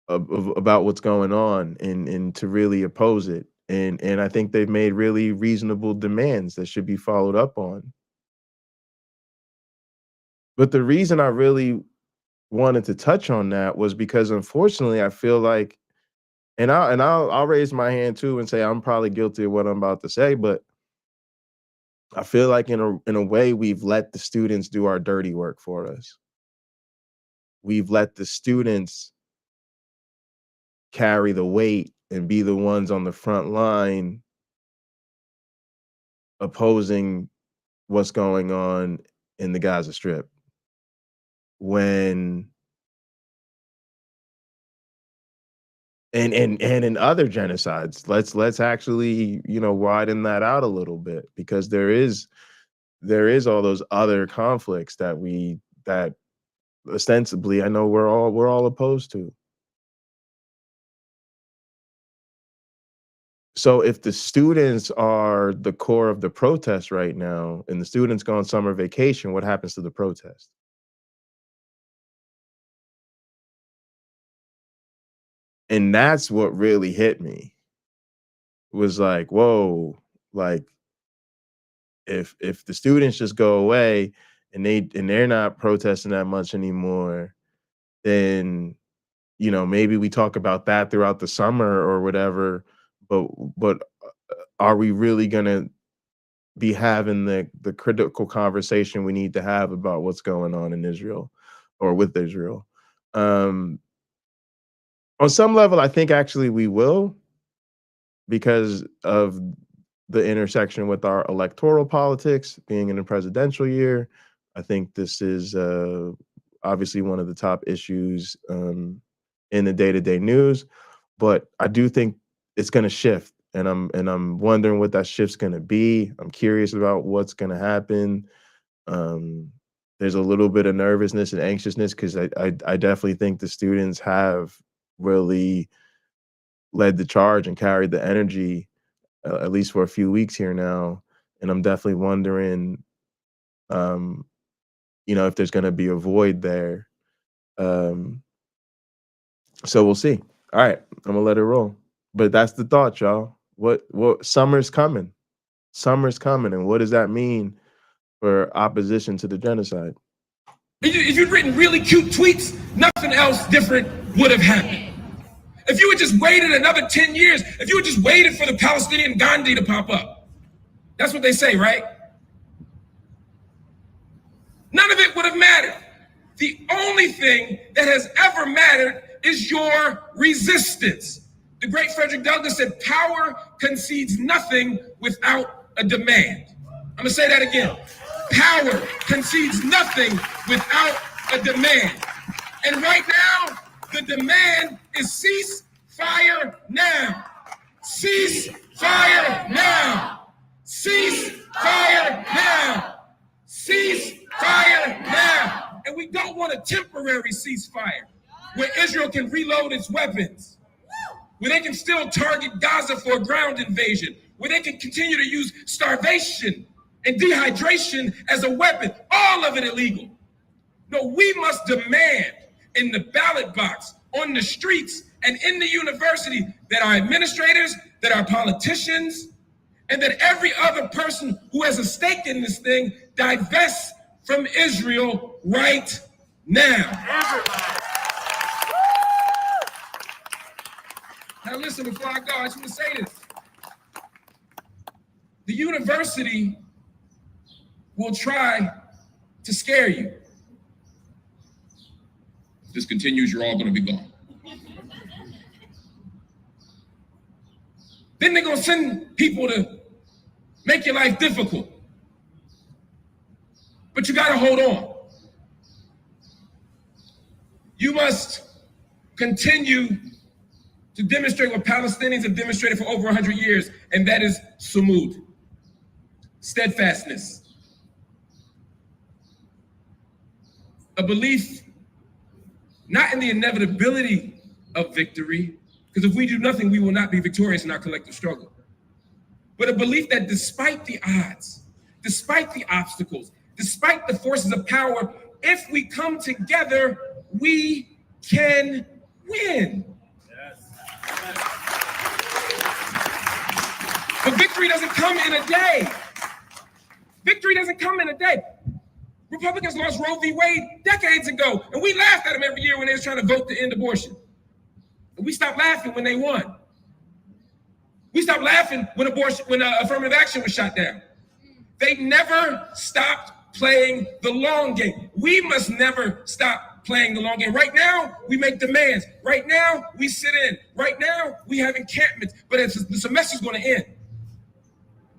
about what's going on and to really oppose it. And I think they've made really reasonable demands that should be followed up on. But the reason I really wanted to touch on that was because, unfortunately, I feel like, and I'll raise my hand too and say I'm probably guilty of what I'm about to say, but I feel like in a way we've let the students do our dirty work for us. We've let the students carry the weight and be the ones on the front line opposing what's going on in the Gaza Strip. When and in other genocides, let's actually, you know, widen that out a little bit, because there is all those other conflicts that ostensibly I know we're all opposed to. So if the students are the core of the protest right now, and the students go on summer vacation, what happens to the protest? And that's what really hit me. Was like, whoa, like if the students just go away and they're not protesting that much anymore, then, you know, maybe we talk about that throughout the summer or whatever, but are we really gonna be having the critical conversation we need to have about what's going on in Israel or with Israel? On some level, I think actually we will, because of the intersection with our electoral politics being in a presidential year. I think this is obviously one of the top issues in the day-to-day news, but I do think it's going to shift, and I'm wondering what that shift's going to be. I'm curious about what's going to happen. There's a little bit of nervousness and anxiousness because I definitely think the students have really led the charge and carried the energy, at least for a few weeks here now. And I'm definitely wondering, you know, if there's going to be a void there. So we'll see. All right, I'm gonna let it roll. But that's the thought, y'all. What summer's coming. Summer's coming, and what does that mean for opposition to the genocide? If you'd written really cute tweets, nothing else different would have happened. If you had just waited another 10 years, if you had just waited for the Palestinian Gandhi to pop up, that's what they say, right? None of it would have mattered. The only thing that has ever mattered is your resistance. The great Frederick Douglass said, power concedes nothing without a demand. I'm gonna say that again. Power concedes nothing without a demand. And right now, the demand is cease fire now. Cease fire now. Cease fire now. Cease fire now. And we don't want a temporary ceasefire where Israel can reload its weapons, where they can still target Gaza for a ground invasion, where they can continue to use starvation and dehydration as a weapon, all of it illegal. No, we must demand in the ballot box, on the streets, and in the university that our administrators, that our politicians, and that every other person who has a stake in this thing divests from Israel right now. Now listen, before I go, I just want to say this. The university will try to scare you. If this continues, you're all going to be gone. Then they're going to send people to make your life difficult. But you got to hold on. You must continue to demonstrate what Palestinians have demonstrated for over 100 years, and that is sumud, steadfastness. A belief not in the inevitability of victory, because if we do nothing, we will not be victorious in our collective struggle. But a belief that despite the odds, despite the obstacles, despite the forces of power, if we come together, we can win. But victory doesn't come in a day. Victory doesn't come in a day. Republicans lost Roe v. Wade decades ago, and we laughed at them every year when they was trying to vote to end abortion. And we stopped laughing when they won. We stopped laughing when affirmative action was shot down. They never stopped playing the long game. We must never stop playing the long game. Right now, we make demands. Right now, we sit in. Right now, we have encampments. But the semester's going to end.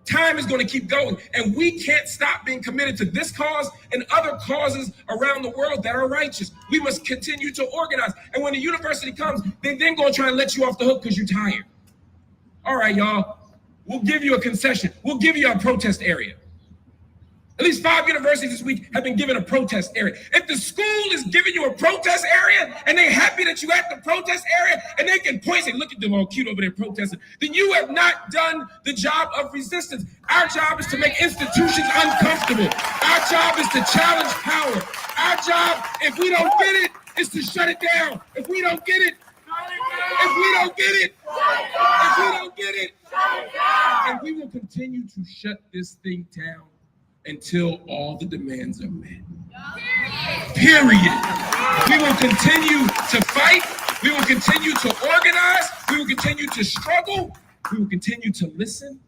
Time is going to keep going, and we can't stop being committed to this cause and other causes around the world that are righteous. We must continue to organize. And when the university comes, they're then going to try and let you off the hook because you're tired. All right, y'all, we'll give you a concession. We'll give you a protest area. At least 5 universities this week have been given a protest area. If the school is giving you a protest area and they're happy that you're at the protest area and they can point and say, look at them all cute over there protesting, then you have not done the job of resistance. Our job is to make institutions uncomfortable. Our job is to challenge power. Our job, if we don't get it, is to shut it down. If we don't get it, if we don't get it, if we don't get it, and we will continue to shut this thing down until all the demands are met. Period. We will continue to fight. We will continue to organize. We will continue to struggle. We will continue to listen.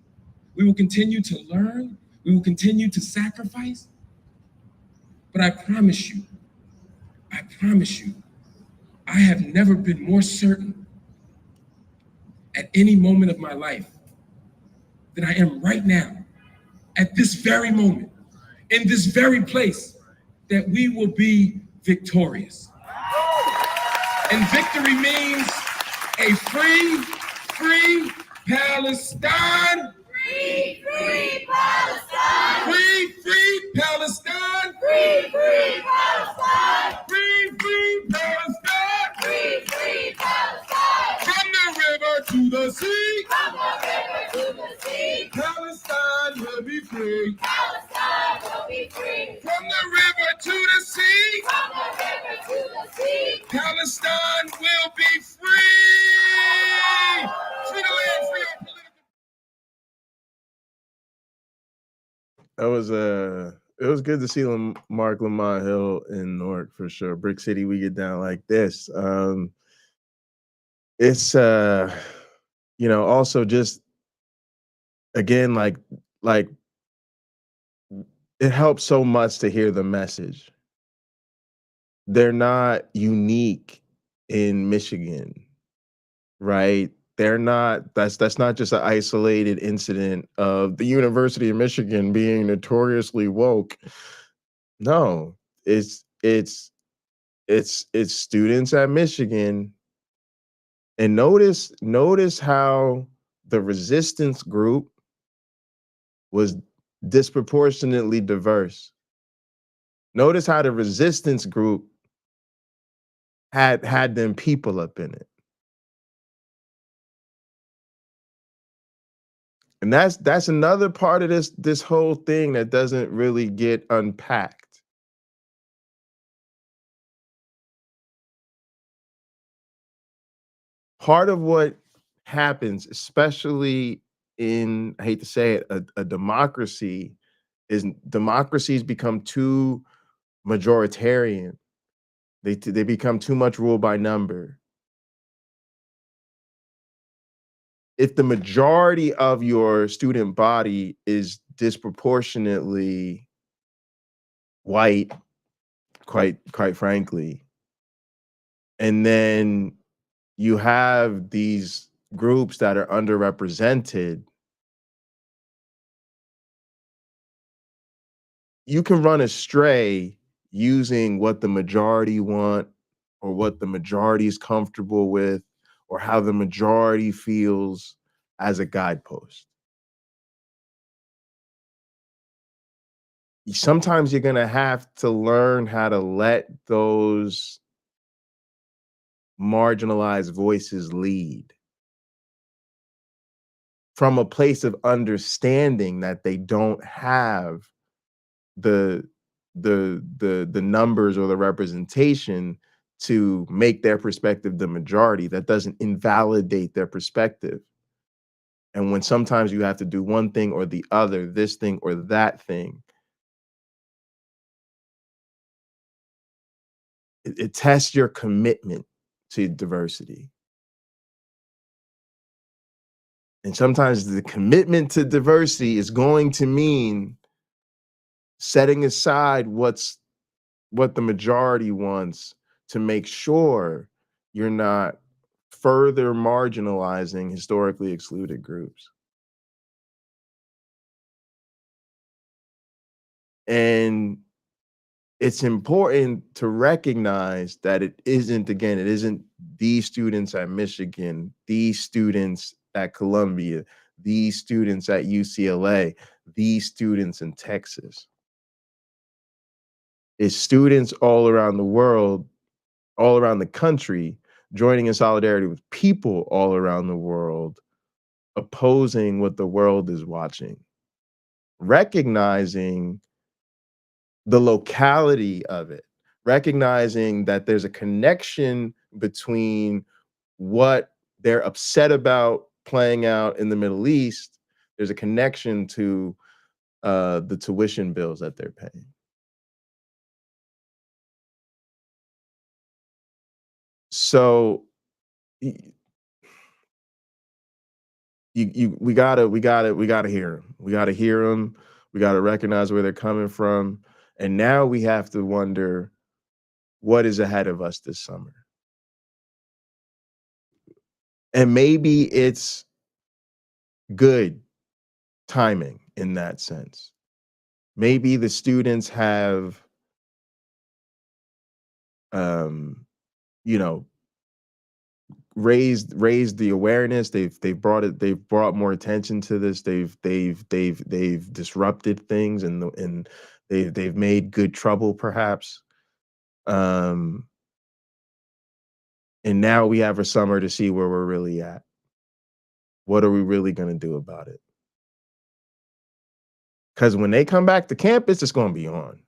We will continue to learn. We will continue to sacrifice. But I promise you, I have never been more certain at any moment of my life than I am right now, at this very moment, in this very place, that we will be victorious. And victory means a free Palestine. Free Palestine. Free Palestine. Free Palestine. Free Palestine. Free Palestine. From the river to the sea. From the river to the sea. Palestine will be free. Palestine will be free. From the river to the sea. From the river to the sea. Palestine will be free. Free the land, free our political. That was it was good to see Mark Lamont Hill in Newark for sure. Brick City, we get down like this. It's you know, also just again, like it helps so much to hear the message. They're not unique in Michigan, right? They're not, that's not just an isolated incident of the University of Michigan being notoriously woke. No, it's students at Michigan. And notice how the resistance group was disproportionately diverse. Notice how the resistance group had them people up in it. And that's another part of this whole thing that doesn't really get unpacked. Part of what happens, especially in, I hate to say it, a democracy, is democracies become too majoritarian. They become too much rule by number. If the majority of your student body is disproportionately white, quite frankly, and then you have these groups that are underrepresented, you can run astray using what the majority want or what the majority is comfortable with or how the majority feels as a guidepost. Sometimes you're going to have to learn how to let those marginalized voices lead from a place of understanding that they don't have the numbers or the representation to make their perspective the majority. That doesn't invalidate their perspective. And when sometimes you have to do one thing or the other, this thing or that thing, it tests your commitment to diversity. And sometimes the commitment to diversity is going to mean setting aside what the majority wants to make sure you're not further marginalizing historically excluded groups. And it's important to recognize that it isn't these students at Michigan, these students at Columbia, these students at UCLA, these students in Texas. It's students all around the world, all around the country, joining in solidarity with people all around the world, opposing what the world is watching, recognizing the locality of it, recognizing that there's a connection between what they're upset about playing out in the Middle East. There's a connection to the tuition bills that they're paying. So we gotta hear them. We gotta hear them. We gotta recognize where they're coming from. And now we have to wonder what is ahead of us this summer. And maybe it's good timing in that sense. Maybe the students have, you know, raised the awareness. They've brought more attention to this. They've disrupted things and they've made good trouble perhaps. And now we have a summer to see where we're really at. What are we really going to do about it? Because when they come back to campus, it's going to be on.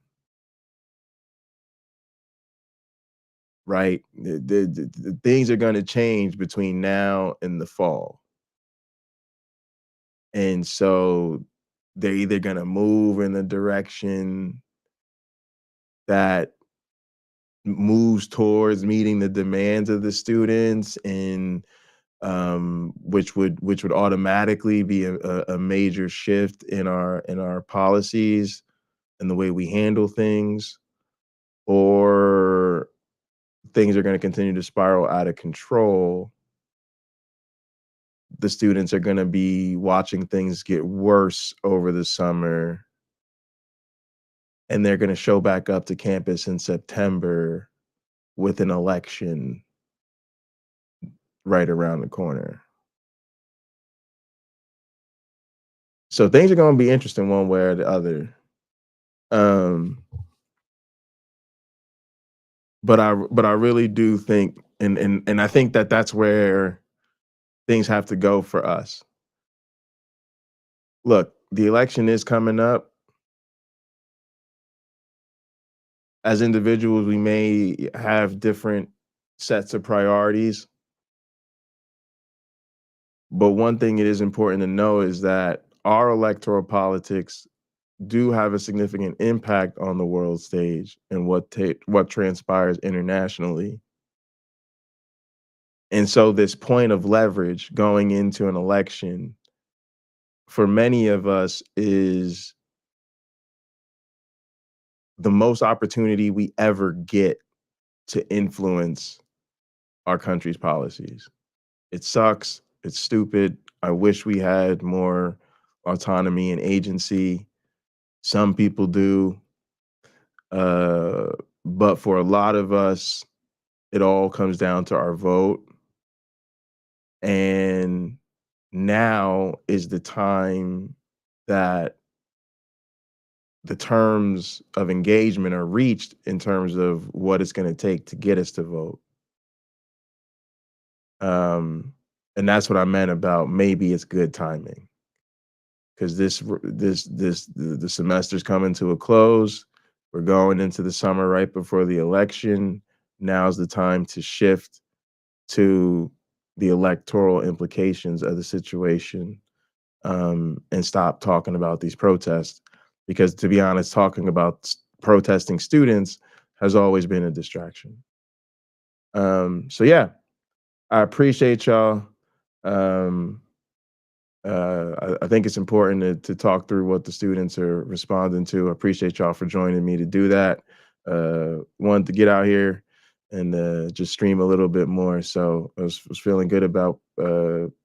Right? The things are going to change between now and the fall. And so they're either going to move in the direction that moves towards meeting the demands of the students and which would automatically be a major shift in our policies and the way we handle things, or things are going to continue to spiral out of control. The students are going to be watching things get worse over the summer, and they're going to show back up to campus in September with an election right around the corner. So things are going to be interesting one way or the other. But I really do think, and I think that that's where things have to go for us. Look, the election is coming up. As individuals, we may have different sets of priorities. But one thing it is important to know is that our electoral politics do have a significant impact on the world stage and what transpires internationally. And so this point of leverage going into an election for many of us is the most opportunity we ever get to influence our country's policies. It sucks. It's stupid. I wish we had more autonomy and agency. Some people do. But for a lot of us, it all comes down to our vote. And now is the time that the terms of engagement are reached in terms of what it's going to take to get us to vote. And that's what I meant about maybe it's good timing, because the semester's coming to a close. We're going into the summer right before the election. Now's the time to shift to the electoral implications of the situation, and stop talking about these protests. Because to be honest, talking about protesting students has always been a distraction. So yeah, I appreciate y'all. I think it's important to talk through what the students are responding to. I appreciate y'all for joining me to do that. Wanted to get out here and just stream a little bit more. So I was feeling good about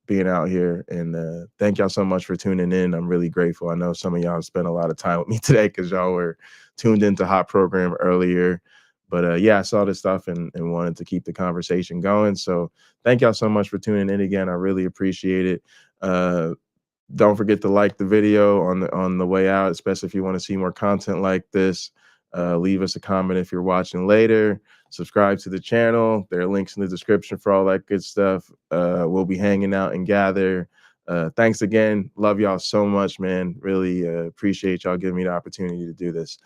being out here. And thank y'all so much for tuning in. I'm really grateful. I know some of y'all have spent a lot of time with me today because y'all were tuned into Hot Program earlier. But yeah, I saw this stuff and wanted to keep the conversation going. So thank y'all so much for tuning in again. I really appreciate it. Don't forget to like the video on the way out, especially if you want to see more content like this. Leave us a comment if you're watching later. Subscribe to the channel. There are links in the description for all that good stuff. We'll be hanging out and gather. Thanks again. Love y'all so much, man. Really appreciate y'all giving me the opportunity to do this.